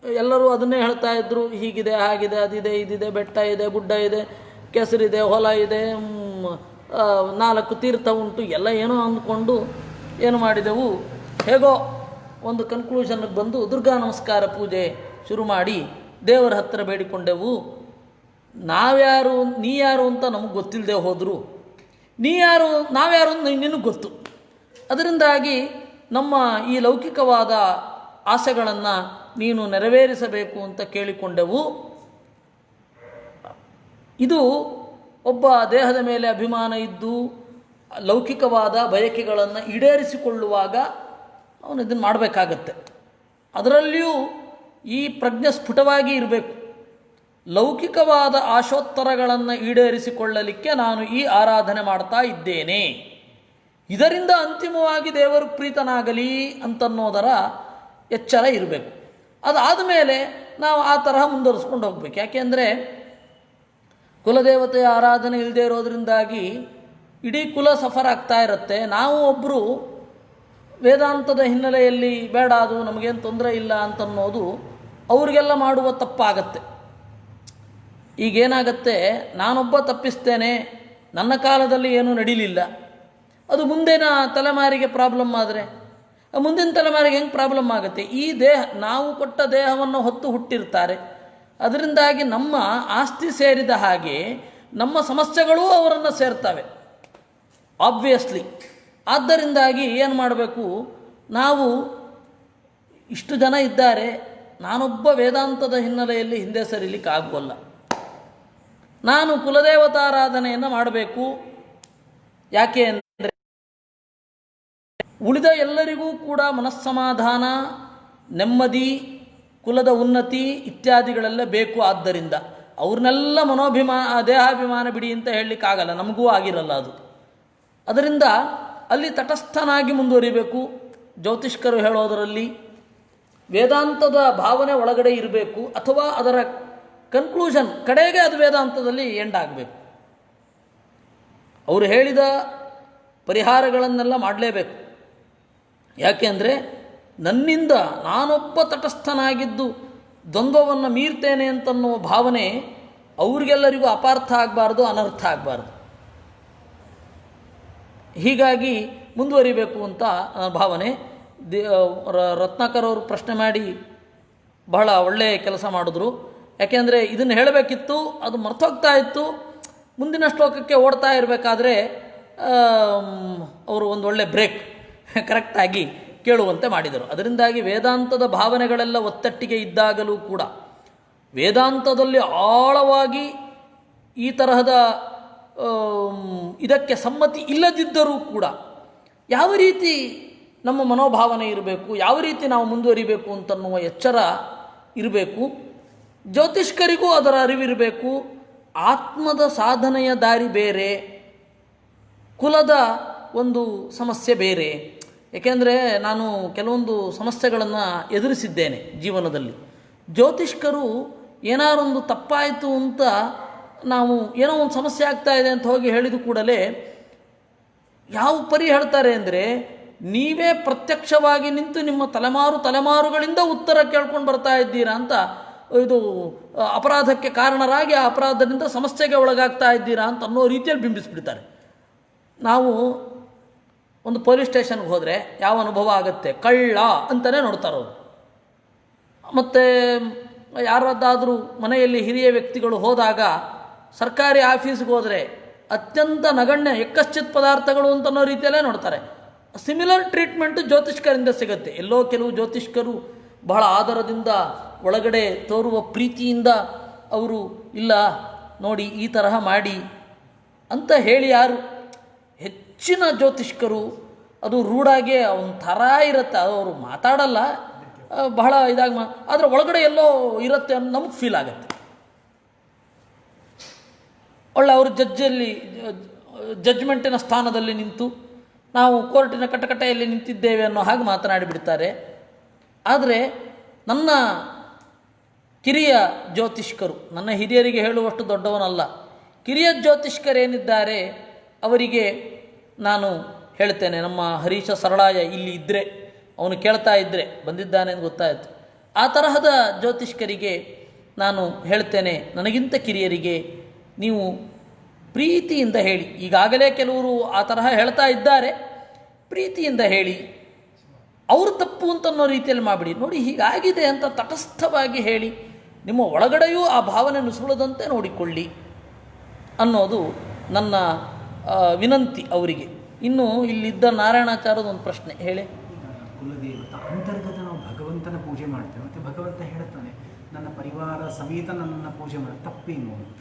A: ಎಲ್ಲರೂ ಅದನ್ನೇ ಹೇಳ್ತಾ ಇದ್ದರು, ಹೀಗಿದೆ ಹಾಗಿದೆ ಅದಿದೆ ಇದಿದೆ, ಬೆಟ್ಟ ಇದೆ ಗುಡ್ಡ ಇದೆ, ಕೆಸರಿದೆ ಹೊಲ ಇದೆ, 4 ತೀರ್ಥ ಉಂಟು, ಎಲ್ಲ ಏನೋ ಅಂದ್ಕೊಂಡು ಏನು ಮಾಡಿದೆವು. ಹೇಗೋ ಒಂದು ಕನ್ಕ್ಲೂಷನ್ಗೆ ಬಂದು ದುರ್ಗಾ ನಮಸ್ಕಾರ ಪೂಜೆ ಶುರು ಮಾಡಿ ದೇವರ ಹತ್ತಿರ ಬೇಡಿಕೊಂಡೆವು. ನಾವ್ಯಾರು ನೀ ಯಾರು ಅಂತ ನಮಗೆ ಗೊತ್ತಿಲ್ಲದೆ ಹೋದರು, ನೀ ಯಾರು ನಾವ್ಯಾರು ಅಂತ ನಿನಗೆ ಗೊತ್ತು. ಅದರಿಂದಾಗಿ ನಮ್ಮ ಈ ಲೌಕಿಕವಾದ ಆಸೆಗಳನ್ನು ನೀನು ನೆರವೇರಿಸಬೇಕು ಅಂತ ಕೇಳಿಕೊಂಡೆವು. ಇದು ಒಬ್ಬ ದೇಹದ ಮೇಲೆ ಅಭಿಮಾನ ಇದ್ದು ಲೌಕಿಕವಾದ ಬಯಕೆಗಳನ್ನು ಈಡೇರಿಸಿಕೊಳ್ಳುವಾಗ ಅವನು ಇದನ್ನು ಮಾಡಬೇಕಾಗತ್ತೆ. ಅದರಲ್ಲಿಯೂ ಈ ಪ್ರಜ್ಞೆ ಸ್ಫುಟವಾಗಿ ಇರಬೇಕು. ಲೌಕಿಕವಾದ ಆಶೋತ್ತರಗಳನ್ನು ಈಡೇರಿಸಿಕೊಳ್ಳಲಿಕ್ಕೆ ನಾನು ಈ ಆರಾಧನೆ ಮಾಡ್ತಾ ಇದ್ದೇನೆ, ಇದರಿಂದ ಅಂತಿಮವಾಗಿ ದೇವರು ಪ್ರೀತನಾಗಲಿ ಅಂತನ್ನೋದರ ಎಚ್ಚರ ಇರಬೇಕು. ಅದಾದ ಮೇಲೆ ನಾವು ಆ ತರಹ ಮುಂದುವರಿಸ್ಕೊಂಡು ಹೋಗ್ಬೇಕು. ಯಾಕೆಂದರೆ ಕುಲದೇವತೆಯ ಆರಾಧನೆ ಇಲ್ಲದೆ ಇರೋದರಿಂದಾಗಿ ಇಡೀ ಕುಲ ಸಫರ್ ಆಗ್ತಾ ಇರುತ್ತೆ. ನಾವು ಒಬ್ಬರು ವೇದಾಂತದ ಹಿನ್ನೆಲೆಯಲ್ಲಿ ಬೇಡ, ಅದು ನಮಗೇನು ತೊಂದರೆ ಇಲ್ಲ ಅಂತನ್ನೋದು ಅವ್ರಿಗೆಲ್ಲ ಮಾಡುವ ತಪ್ಪಾಗತ್ತೆ. ಈಗೇನಾಗತ್ತೆ, ನಾನೊಬ್ಬ ತಪ್ಪಿಸ್ತೇನೆ, ನನ್ನ ಕಾಲದಲ್ಲಿ ಏನೂ ನಡೀಲಿಲ್ಲ, ಅದು ಮುಂದಿನ ತಲೆಮಾರಿಗೆ ಪ್ರಾಬ್ಲಮ್ ಆದರೆ ಮುಂದಿನ ತಲೆಮಾರಿಗೆ ಹೆಂಗೆ ಪ್ರಾಬ್ಲಮ್ ಆಗುತ್ತೆ? ಈ ದೇಹ, ನಾವು ಕೊಟ್ಟ ದೇಹವನ್ನು ಹೊತ್ತು ಹುಟ್ಟಿರ್ತಾರೆ, ಅದರಿಂದಾಗಿ ನಮ್ಮ ಆಸ್ತಿ ಸೇರಿದ ಹಾಗೆ ನಮ್ಮ ಸಮಸ್ಯೆಗಳೂ ಅವರನ್ನು ಸೇರ್ತವೆ ಆಬ್ವಿಯಸ್ಲಿ. ಆದ್ದರಿಂದಾಗಿ ಏನು ಮಾಡಬೇಕು, ನಾವು ಇಷ್ಟು ಜನ ಇದ್ದಾರೆ, ನಾನೊಬ್ಬ ವೇದಾಂತದ ಹಿನ್ನೆಲೆಯಲ್ಲಿ ಹಿಂದೆ ಸರಿಲಿಕ್ಕೆ ಆಗೋಲ್ಲ, ನಾನು ಕುಲದೇವತಾರಾಧನೆಯನ್ನು ಮಾಡಬೇಕು. ಯಾಕೆ ಅಂದರೆ ಉಳಿದ ಎಲ್ಲರಿಗೂ ಕೂಡ ಮನಸ್ಸಮಾಧಾನ, ನೆಮ್ಮದಿ, ಕುಲದ ಉನ್ನತಿ ಇತ್ಯಾದಿಗಳೆಲ್ಲ ಬೇಕು. ಆದ್ದರಿಂದ ಅವ್ರನ್ನೆಲ್ಲ ದೇಹಾಭಿಮಾನ ಬಿಡಿ ಅಂತ ಹೇಳಲಿಕ್ಕಾಗಲ್ಲ, ನಮಗೂ ಆಗಿರಲ್ಲ ಅದು. ಅದರಿಂದ ಅಲ್ಲಿ ತಟಸ್ಥನಾಗಿ ಮುಂದುವರಿಬೇಕು. ಜ್ಯೋತಿಷ್ಕರು ಹೇಳೋದರಲ್ಲಿ ವೇದಾಂತದ ಭಾವನೆ ಒಳಗಡೆ ಇರಬೇಕು, ಅಥವಾ ಅದರ ಕನ್ಕ್ಲೂಷನ್ ಕಡೆಗೆ ಅದು ವೇದಾಂತದಲ್ಲಿ ಎಂಡ್ ಆಗಬೇಕು. ಅವರು ಹೇಳಿದ ಪರಿಹಾರಗಳನ್ನೆಲ್ಲ ಮಾಡಲೇಬೇಕು. ಯಾಕೆಂದರೆ ನನ್ನಿಂದ ನಾನೊಬ್ಬ ತಟಸ್ಥನಾಗಿದ್ದು ದ್ವಂದ್ವವನ್ನು ಮೀರ್ತೇನೆ ಅಂತನ್ನುವ ಭಾವನೆ ಅವ್ರಿಗೆಲ್ಲರಿಗೂ ಅಪಾರ್ಥ ಆಗಬಾರ್ದು, ಅನರ್ಥ ಆಗಬಾರ್ದು. ಹೀಗಾಗಿ ಮುಂದುವರಿಬೇಕು ಅಂತ ಭಾವನೆ. ರತ್ನಾಕರ್ ಅವರು ಪ್ರಶ್ನೆ ಮಾಡಿ ಬಹಳ ಒಳ್ಳೆಯ ಕೆಲಸ ಮಾಡಿದ್ರು. ಯಾಕೆಂದರೆ ಇದನ್ನು ಹೇಳಬೇಕಿತ್ತು, ಅದು ಮರ್ತೋಗ್ತಾ ಇತ್ತು. ಮುಂದಿನ ಶ್ಲೋಕಕ್ಕೆ ಓಡ್ತಾ ಇರಬೇಕಾದ್ರೆ ಅವರು ಒಂದು ಒಳ್ಳೆ ಬ್ರೇಕ್ ಕರೆಕ್ಟಾಗಿ ಕೇಳುವಂತೆ ಮಾಡಿದರು. ಅದರಿಂದಾಗಿ ವೇದಾಂತದ ಭಾವನೆಗಳೆಲ್ಲ ಒತ್ತಟ್ಟಿಗೆ ಇದ್ದಾಗಲೂ ಕೂಡ, ವೇದಾಂತದಲ್ಲಿ ಆಳವಾಗಿ ಈ ತರಹದ ಇದಕ್ಕೆ ಸಮ್ಮತಿ ಇಲ್ಲದಿದ್ದರೂ ಕೂಡ ಯಾವ ರೀತಿ ನಮ್ಮ ಮನೋಭಾವನೆ ಇರಬೇಕು, ಯಾವ ರೀತಿ ನಾವು ಮುಂದುವರಿಬೇಕು ಅಂತನ್ನುವ ಎಚ್ಚರ ಇರಬೇಕು. ಜ್ಯೋತಿಷ್ಕರಿಗೂ ಅದರ ಅರಿವಿರಬೇಕು. ಆತ್ಮದ ಸಾಧನೆಯ ದಾರಿ ಬೇರೆ, ಕುಲದ ಒಂದು ಸಮಸ್ಯೆ ಬೇರೆ. ಏಕೆಂದರೆ ನಾನು ಕೆಲವೊಂದು ಸಮಸ್ಯೆಗಳನ್ನು ಎದುರಿಸಿದ್ದೇನೆ ಜೀವನದಲ್ಲಿ. ಜ್ಯೋತಿಷ್ಕರು ಏನಾರೊಂದು ತಪ್ಪಾಯಿತು ಅಂತ ನಾವು ಏನೋ ಒಂದು ಸಮಸ್ಯೆ ಆಗ್ತಾ ಇದೆ ಅಂತ ಹೋಗಿ ಹೇಳಿದ ಕೂಡಲೇ ಯಾವ ಪರಿ ಹೇಳ್ತಾರೆ ಅಂದರೆ, ನೀವೇ ಪ್ರತ್ಯಕ್ಷವಾಗಿ ನಿಂತು ನಿಮ್ಮ ತಲೆಮಾರುಗಳಿಂದ ಉತ್ತರ ಕೇಳ್ಕೊಂಡು ಬರ್ತಾ ಇದ್ದೀರಾ ಅಂತ, ಇದು ಅಪರಾಧಕ್ಕೆ ಕಾರಣರಾಗಿ ಆ ಅಪರಾಧದಿಂದ ಸಮಸ್ಯೆಗೆ ಒಳಗಾಗ್ತಾ ಇದ್ದೀರಾ ಅಂತ ಅನ್ನೋ ರೀತಿಯಲ್ಲಿ ಬಿಂಬಿಸ್ಬಿಡ್ತಾರೆ. ನಾವು ಒಂದು ಪೊಲೀಸ್ ಸ್ಟೇಷನ್ಗೆ ಹೋದರೆ ಯಾವ ಅನುಭವ ಆಗುತ್ತೆ, ಕಳ್ಳ ಅಂತಲೇ ನೋಡ್ತಾರವರು. ಮತ್ತು ಯಾರದ್ದಾದರೂ ಮನೆಯಲ್ಲಿ ಹಿರಿಯ ವ್ಯಕ್ತಿಗಳು ಹೋದಾಗ ಸರ್ಕಾರಿ ಆಫೀಸ್ಗೆ ಹೋದರೆ ಅತ್ಯಂತ ನಗಣ್ಯ ಎಕ್ಕಶ್ಚಿತ್ ಪದಾರ್ಥಗಳು ಅಂತನ್ನೋ ರೀತಿಯಲ್ಲೇ ನೋಡ್ತಾರೆ. ಸಿಮಿಲರ್ ಟ್ರೀಟ್ಮೆಂಟು ಜ್ಯೋತಿಷ್ಕರಿಂದ ಸಿಗುತ್ತೆ. ಎಲ್ಲೋ ಕೆಲವು ಜ್ಯೋತಿಷ್ಕರು ಬಹಳ ಆದರದಿಂದ ಒಳಗಡೆ ತೋರುವ ಪ್ರೀತಿಯಿಂದ ಅವರು ಇಲ್ಲ ನೋಡಿ ಈ ತರಹ ಮಾಡಿ ಅಂತ ಹೇಳಿ, ಯಾರು ಹೆಚ್ಚಿನ ಜ್ಯೋತಿಷ್ಕರು ಅದು ರೂಢಾಗಿ ಒಂಥರ ಇರುತ್ತೆ, ಅವರು ಮಾತಾಡಲ್ಲ, ಬಹಳ ಇದಾಗಿ ಆದರೆ ಒಳಗಡೆ ಎಲ್ಲೋ ಇರುತ್ತೆ ಅನ್ನೋ ನಮಗೆ ಫೀಲ್ ಆಗುತ್ತೆ. ಒಳ್ಳೆ ಅವರು ಜಡ್ಜ್ಮೆಂಟಿನ ಸ್ಥಾನದಲ್ಲಿ ನಿಂತು ನಾವು ಕೋರ್ಟಿನ ಕಟಕಟೆಯಲ್ಲಿ ನಿಂತಿದ್ದೇವೆ ಅನ್ನೋ ಹಾಗೆ ಮಾತನಾಡಿಬಿಡ್ತಾರೆ. ಆದರೆ ನನ್ನ ಕಿರಿಯ ಜ್ಯೋತಿಷ್ಕರು, ನನ್ನ ಹಿರಿಯರಿಗೆ ಹೇಳುವಷ್ಟು ದೊಡ್ಡವನಲ್ಲ, ಕಿರಿಯ ಜ್ಯೋತಿಷ್ಕರೇನಿದ್ದಾರೆ ಅವರಿಗೆ ನಾನು ಹೇಳ್ತೇನೆ. ನಮ್ಮ ಹರೀಶ ಸರಳಾಯ ಇಲ್ಲಿ ಇದ್ದರೆ, ಅವನು ಕೇಳ್ತಾ ಇದ್ದರೆ, ಬಂದಿದ್ದಾನೆ ಅಂತ ಗೊತ್ತಾಯಿತು. ಆ ತರಹದ ಜ್ಯೋತಿಷ್ಕರಿಗೆ ನಾನು ಹೇಳ್ತೇನೆ, ನನಗಿಂತ ಕಿರಿಯರಿಗೆ ನೀವು ಪ್ರೀತಿಯಿಂದ ಹೇಳಿ. ಈಗಾಗಲೇ ಕೆಲವರು ಆ ತರಹ ಹೇಳ್ತಾ ಇದ್ದಾರೆ, ಪ್ರೀತಿಯಿಂದ ಹೇಳಿ. ಅವರು ತಪ್ಪು ಅಂತನ್ನೋ ರೀತಿಯಲ್ಲಿ ಮಾಡಿಬಿಡಿ. ನೋಡಿ ಹೀಗಾಗಿದೆ ಅಂತ ತಟಸ್ಥವಾಗಿ ಹೇಳಿ, ನಿಮ್ಮ ಒಳಗಡೆಯೂ ಆ ಭಾವನೆ ನುಸುಳದಂತೆ ನೋಡಿಕೊಳ್ಳಿ ಅನ್ನೋದು ನನ್ನ ವಿನಂತಿ ಅವರಿಗೆ. ಇನ್ನು ಇಲ್ಲಿದ್ದ ನಾರಾಯಣಾಚಾರ್ಯದ ಒಂದು ಪ್ರಶ್ನೆ ಹೇಳಿ.
B: ಕುಲದೇವತ ಅಂತರ್ಗತ ನಾವು ಭಗವಂತನ ಪೂಜೆ ಮಾಡ್ತೇವೆ, ಮತ್ತು ಭಗವಂತ ಹೇಳ್ತಾನೆ ನನ್ನ ಪರಿವಾರ ಸಮೇತ ನನ್ನನ್ನು ಪೂಜೆ ಮಾಡಿ ತಪ್ಪೇನು ಅಂತ.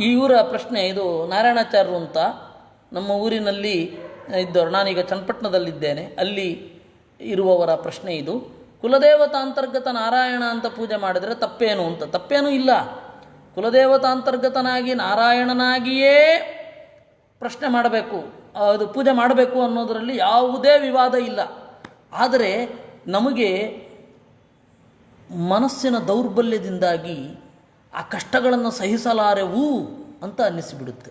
A: ಇವರ ಪ್ರಶ್ನೆ ಇದು. ನಾರಾಯಣಾಚಾರ್ಯರು ಅಂತ ನಮ್ಮ ಊರಿನಲ್ಲಿ ಇದ್ದವರು, ನಾನೀಗ ಚನ್ನಪಟ್ಟಣದಲ್ಲಿದ್ದೇನೆ, ಅಲ್ಲಿ ಇರುವವರ ಪ್ರಶ್ನೆ ಇದು. ಕುಲದೇವತಾ ಅಂತರ್ಗತ ನಾರಾಯಣ ಅಂತ ಪೂಜೆ ಮಾಡಿದರೆ ತಪ್ಪೇನು ಅಂತ. ತಪ್ಪೇನೂ ಇಲ್ಲ. ಕುಲದೇವತಾಂತರ್ಗತನಾಗಿ ನಾರಾಯಣನಾಗಿಯೇ ಪ್ರಶ್ನೆ ಮಾಡಬೇಕು, ಅದು ಪೂಜೆ ಮಾಡಬೇಕು ಅನ್ನೋದರಲ್ಲಿ ಯಾವುದೇ ವಿವಾದ ಇಲ್ಲ. ಆದರೆ ನಮಗೆ ಮನಸ್ಸಿನ ದೌರ್ಬಲ್ಯದಿಂದಾಗಿ ಆ ಕಷ್ಟಗಳನ್ನು ಸಹಿಸಲಾರೆವು ಅಂತ ಅನ್ನಿಸಿಬಿಡುತ್ತೆ.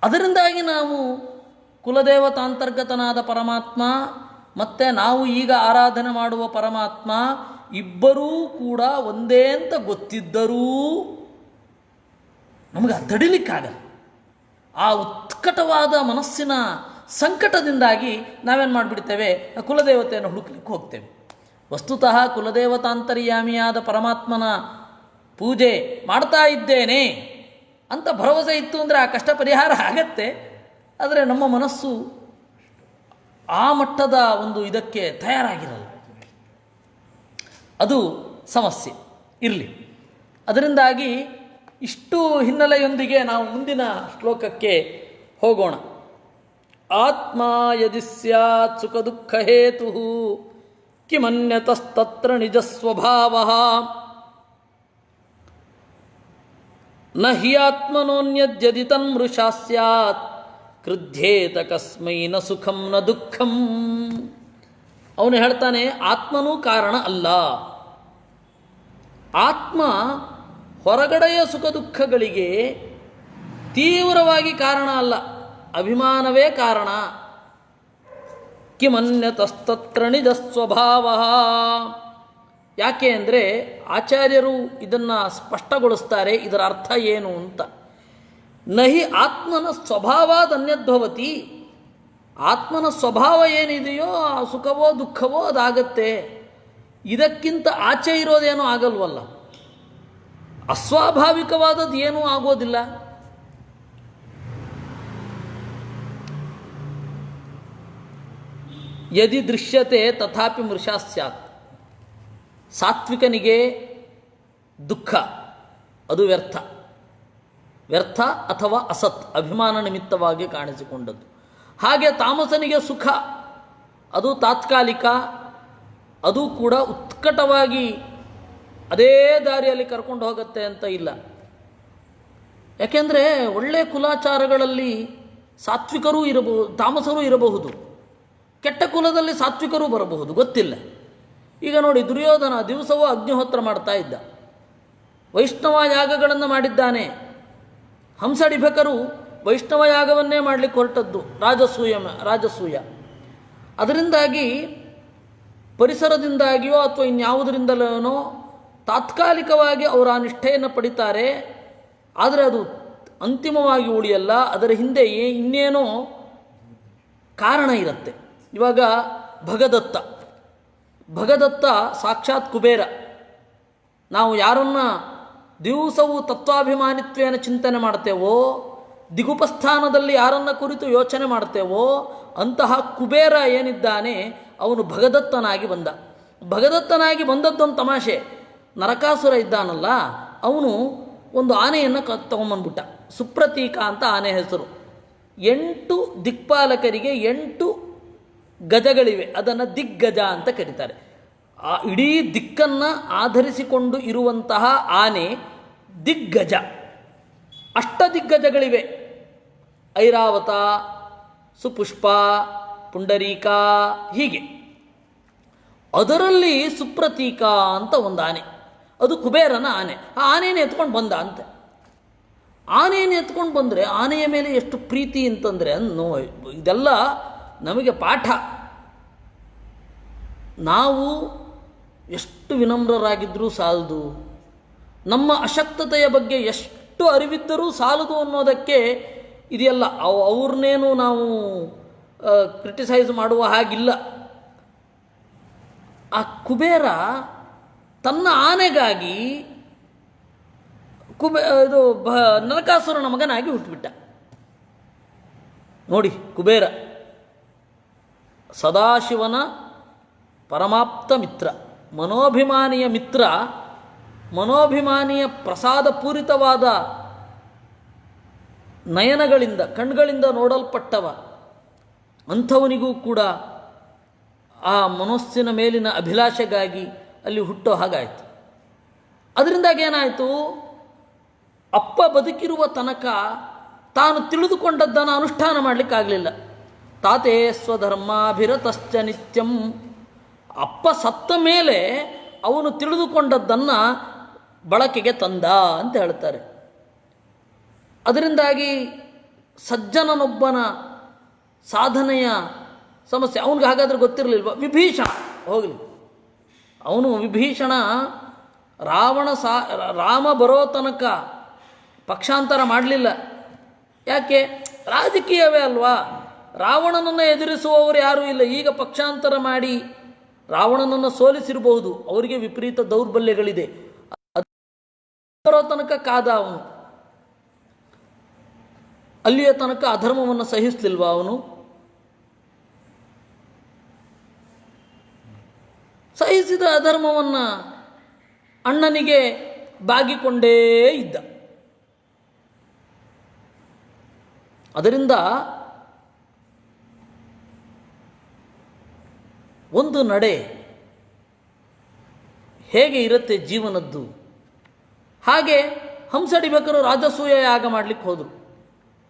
A: ಅದರಿಂದಾಗಿ ನಾವು ಕುಲದೇವತಾಂತರ್ಗತನಾದ ಪರಮಾತ್ಮ ಮತ್ತು ನಾವು ಈಗ ಆರಾಧನೆ ಮಾಡುವ ಪರಮಾತ್ಮ ಇಬ್ಬರೂ ಕೂಡ ಒಂದೇ ಅಂತ ಗೊತ್ತಿದ್ದರೂ ನಮಗೆ ತಡಿಲಿಕ್ಕಾಗಲ್ಲ. ಆ ಉತ್ಕಟವಾದ ಮನಸ್ಸಿನ ಸಂಕಟದಿಂದಾಗಿ ನಾವೇನು ಮಾಡಿಬಿಡ್ತೇವೆ, ಕುಲದೇವತೆಯನ್ನು ಹುಡುಕ್ಲಿಕ್ಕೆ ಹೋಗ್ತೇವೆ. ವಸ್ತುತಃ ಕುಲದೇವತಾಂತರ್ಯಾಮಿಯಾದ ಪರಮಾತ್ಮನ ಪೂಜೆ ಮಾಡ್ತಾ ಇದ್ದೇನೆ ಅಂತ ಭರವಸೆ ಇತ್ತು ಅಂದರೆ ಆ ಕಷ್ಟ ಪರಿಹಾರ ಆಗತ್ತೆ. ಆದರೆ ನಮ್ಮ ಮನಸ್ಸು ಆ ಮಟ್ಟದ ಒಂದು ಇದಕ್ಕೆ ತಯಾರಾಗಿರಲ್ಲ, ಅದು ಸಮಸ್ಯೆ. ಇರಲಿ, ಅದರಿಂದಾಗಿ ಇಷ್ಟು ಹಿನ್ನೆಲೆಯೊಂದಿಗೆ ನಾವು ಮುಂದಿನ ಶ್ಲೋಕಕ್ಕೆ ಹೋಗೋಣ. ಆತ್ಮ ಯದಿ ಸ್ಯಾತ್ ಸುಖ ದುಃಖ ಹೇತು ಕಿಮನ್ಯತಸ್ತತ್ರ ನಿಜ ಸ್ವಭಾವ ನ ಹಿ ಆತ್ಮನೋನ್ಯದ್ಯದಿ ತನ್ಮೃಷಾ ಸ್ಯಾತ್ ಕ್ರುಧ್ಯೇತ ಕಸ್ಮೈ ನ ಸುಖಂ ನ ದುಃಖಂ. ಅವನು ಹೇಳ್ತಾನೆ, ಆತ್ಮನೂ ಕಾರಣ ಅಲ್ಲ. ಆತ್ಮ ಹೊರಗಡೆಯ ಸುಖ ದುಃಖಗಳಿಗೆ ತೀವ್ರವಾಗಿ ಕಾರಣ ಅಲ್ಲ, ಅಭಿಮಾನವೇ ಕಾರಣ. ಕಿಮನ್ಯತಸ್ತತ್ರ ನಿಜ ಸ್ವಭಾವ. ಯಾಕೆ ಅಂದರೆ ಆಚಾರ್ಯರು ಇದನ್ನು ಸ್ಪಷ್ಟಗೊಳಿಸ್ತಾರೆ, ಇದರ ಅರ್ಥ ಏನು ಅಂತ. ನಹಿ ಆತ್ಮನ ಸ್ವಭಾವಾದನ್ಯದ್ಭವತಿ. ಆತ್ಮನ ಸ್ವಭಾವ ಏನಿದೆಯೋ ಆ ಸುಖವೋ ದುಃಖವೋ ಅದಾಗತ್ತೆ, ಇದಕ್ಕಿಂತ ಆಚೆ ಇರೋದೇನೂ ಆಗಲ್ವಲ್ಲ. ಅಸ್ವಾಭಾವಿಕವಾದದ್ದು ಏನೂ ಆಗೋದಿಲ್ಲ. ಯದಿ ದೃಶ್ಯತೆ ತಥಾಪಿ ಮೃಷಾ ಸ್ಯಾತ್. ಸಾತ್ವಿಕನಿಗೆ ದುಃಖ ಅದು ವ್ಯರ್ಥ, ವ್ಯರ್ಥ ಅಥವಾ ಅಸತ್, ಅಭಿಮಾನ ನಿಮಿತ್ತವಾಗಿ ಕಾಣಿಸಿಕೊಂಡದ್ದು. ಹಾಗೆ ತಾಮಸನಿಗೆ ಸುಖ ಅದು ತಾತ್ಕಾಲಿಕ, ಅದು ಕೂಡ ಉತ್ಕಟವಾಗಿ ಅದೇ ದಾರಿಯಲ್ಲಿ ಕರ್ಕೊಂಡು ಹೋಗುತ್ತೆ ಅಂತ ಇಲ್ಲ. ಯಾಕೆಂದರೆ ಒಳ್ಳೆಯ ಕುಲಾಚಾರಗಳಲ್ಲಿ ಸಾತ್ವಿಕರೂ ಇರಬಹುದು, ತಾಮಸರೂ ಇರಬಹುದು, ಕೆಟ್ಟ ಕುಲದಲ್ಲಿ ಸಾತ್ವಿಕರೂ ಬರಬಹುದು, ಗೊತ್ತಿಲ್ಲ. ಈಗ ನೋಡಿ, ದುರ್ಯೋಧನ ದಿವಸವೂ ಅಗ್ನಿಹೋತ್ರ ಮಾಡ್ತಾ ಇದ್ದ, ವೈಷ್ಣವ ಯಾಗಗಳನ್ನು ಮಾಡಿದ್ದಾನೆ. ಹಂಸಡಿಭಕರು ವೈಷ್ಣವ ಯಾಗವನ್ನೇ ಮಾಡಲಿಕ್ಕೆ ಹೊರಟದ್ದು, ರಾಜಸೂಯ. ಅದರಿಂದಾಗಿ ಪರಿಸರದಿಂದಾಗಿಯೋ ಅಥವಾ ಇನ್ಯಾವುದರಿಂದಲೋ ತಾತ್ಕಾಲಿಕವಾಗಿ ಅವರ ಆ ನಿಷ್ಠೆಯನ್ನು ಪಡಿತಾರೆ. ಆದರೆ ಅದು ಅಂತಿಮವಾಗಿ ಉಳಿಯಲ್ಲ, ಅದರ ಹಿಂದೆ ಇನ್ನೇನೋ ಕಾರಣ ಇರುತ್ತೆ. ಇವಾಗ ಭಗದತ್ತ ಸಾಕ್ಷಾತ್ ಕುಬೇರ. ನಾವು ಯಾರನ್ನ ದಿವಸವೂ ತತ್ವಾಭಿಮಾನಿತ್ವೇನ ಚಿಂತನೆ ಮಾಡ್ತೇವೋ, ದಿಗುಪಸ್ಥಾನದಲ್ಲಿ ಯಾರನ್ನ ಕುರಿತು ಯೋಚನೆ ಮಾಡ್ತೇವೋ, ಅಂತಹ ಕುಬೇರ ಏನಿದ್ದಾನೆ ಅವನು ಭಗದತ್ತನಾಗಿ ಬಂದ. ಭಗದತ್ತನಾಗಿ ಬಂದದ್ದೊಂದು ತಮಾಷೆ. ನರಕಾಸುರ ಇದ್ದಾನಲ್ಲ, ಅವನು ಒಂದು ಆನೆಯನ್ನು ತಗೊಂಬಂದ್ಬಿಟ್ಟ. ಸುಪ್ರತೀಕ ಅಂತ ಆನೆ ಹೆಸರು. 8 ದಿಕ್ಪಾಲಕರಿಗೆ 8 ಗಜಗಳಿವೆ, ಅದನ್ನು ದಿಗ್ಗಜ ಅಂತ ಕರೀತಾರೆ. ಆ ಇಡೀ ದಿಕ್ಕನ್ನು ಆಧರಿಸಿಕೊಂಡು ಇರುವಂತಹ ಆನೆ ದಿಗ್ಗಜ. ಅಷ್ಟದಿಗ್ಗಜಗಳಿವೆ: ಐರಾವತ, ಸುಪುಷ್ಪ, ಪುಂಡರೀಕ, ಹೀಗೆ. ಅದರಲ್ಲಿ ಸುಪ್ರತೀಕ ಅಂತ ಒಂದು ಆನೆ, ಅದು ಕುಬೇರನ ಆನೆ. ಆ ಆನೆಯನ್ನು ಎತ್ಕೊಂಡು ಬಂದ ಅಂತೆ. ಆನೆಯನ್ನು ಎತ್ಕೊಂಡು ಬಂದರೆ ಆನೆಯ ಮೇಲೆ ಎಷ್ಟು ಪ್ರೀತಿ ಅಂತಂದರೆ ಇದೆಲ್ಲ ನಮಗೆ ಪಾಠ. ನಾವು ಎಷ್ಟು ವಿನಮ್ರರಾಗಿದ್ದರೂ ಸಾಲದು, ನಮ್ಮ ಅಶಕ್ತತೆಯ ಬಗ್ಗೆ ಎಷ್ಟು ಅರಿವಿದ್ದರೂ ಸಾಲದು ಅನ್ನೋದಕ್ಕೆ ಇದೆಯಲ್ಲ. ಅವ್ರನ್ನೇನು ನಾವು ಕ್ರಿಟಿಸೈಸ್ ಮಾಡುವ ಹಾಗಿಲ್ಲ. ಆ ಕುಬೇರ ತನ್ನ ಆನೆಗಾಗಿ ಇದು ನರಕಾಸುರನ ಮಗನಾಗಿ ಹುಟ್ಟುಬಿಟ್ಟ. ನೋಡಿ, ಕುಬೇರ ಸದಾಶಿವನ ಪರಮಾಪ್ತ ಮಿತ್ರ, ಮನೋಭಿಮಾನಿಯ ಮಿತ್ರ, ಮನೋಭಿಮಾನಿಯ ಪ್ರಸಾದಪೂರಿತವಾದ ನಯನಗಳಿಂದ, ಕಣ್ಗಳಿಂದ ನೋಡಲ್ಪಟ್ಟವ. ಅಂಥವನಿಗೂ ಕೂಡ ಆ ಮನಸ್ಸಿನ ಮೇಲಿನ ಅಭಿಲಾಷೆಗಾಗಿ ಅಲ್ಲಿ ಹುಟ್ಟೋ ಹಾಗಾಯಿತು. ಅದರಿಂದಾಗಿ ಏನಾಯಿತು, ಅಪ್ಪ ಬದುಕಿರುವ ತನಕ ತಾನು ತಿಳಿದುಕೊಂಡದ್ದನ್ನು ಅನುಷ್ಠಾನ ಮಾಡಲಿಕ್ಕಾಗಲಿಲ್ಲ. ತಾತೇ ಸ್ವಧರ್ಮಾಭಿರತಶ್ಚ ನಿತ್ಯಂ. ಅಪ್ಪ ಸತ್ತ ಮೇಲೆ ಅವನು ತಿಳಿದುಕೊಂಡದ್ದನ್ನು ಬಳಕೆಗೆ ತಂದ ಅಂತ ಹೇಳ್ತಾರೆ. ಅದರಿಂದಾಗಿ ಸಜ್ಜನನೊಬ್ಬನ ಸಾಧನೆಯ ಸಮಸ್ಯೆ ಅವನಿಗೆ ಹಾಗಾದರೆ ಗೊತ್ತಿರಲಿಲ್ವ? ವಿಭೀಷಣ ಹೋಗಲಿ, ಅವನು ವಿಭೀಷಣ ರಾಮ ಬರೋ ತನಕ ಪಕ್ಷಾಂತರ ಮಾಡಲಿಲ್ಲ. ಯಾಕೆ? ರಾಜಕೀಯವೇ ಅಲ್ವಾ. ರಾವಣನನ್ನು ಎದುರಿಸುವವರು ಯಾರೂ ಇಲ್ಲ. ಈಗ ಪಕ್ಷಾಂತರ ಮಾಡಿ ರಾವಣನನ್ನು ಸೋಲಿಸಿರಬಹುದು, ಅವರಿಗೆ ವಿಪರೀತ ದೌರ್ಬಲ್ಯಗಳಿದೆ. ಬರೋ ತನಕ ಕಾದ ಅವನು. ಅಲ್ಲಿಯ ತನಕ ಅಧರ್ಮವನ್ನು ಸಹಿಸಲಿಲ್ವ ಅವನು? ಸಹಿಸಿದ ಅಧರ್ಮವನ್ನು ಅಣ್ಣನಿಗೆ ಬಾಗಿಕೊಂಡೇ ಇದ್ದ. ಅದರಿಂದ ಒಂದು ನಡೆ ಹೇಗೆ ಇರುತ್ತೆ ಜೀವನದ್ದು, ಹಾಗೆ ಹಂಸಡಿಬೇಕರು ರಾಜಸೂಯ ಯಾಗ ಮಾಡಲಿಕ್ಕೆ ಹೋದರು.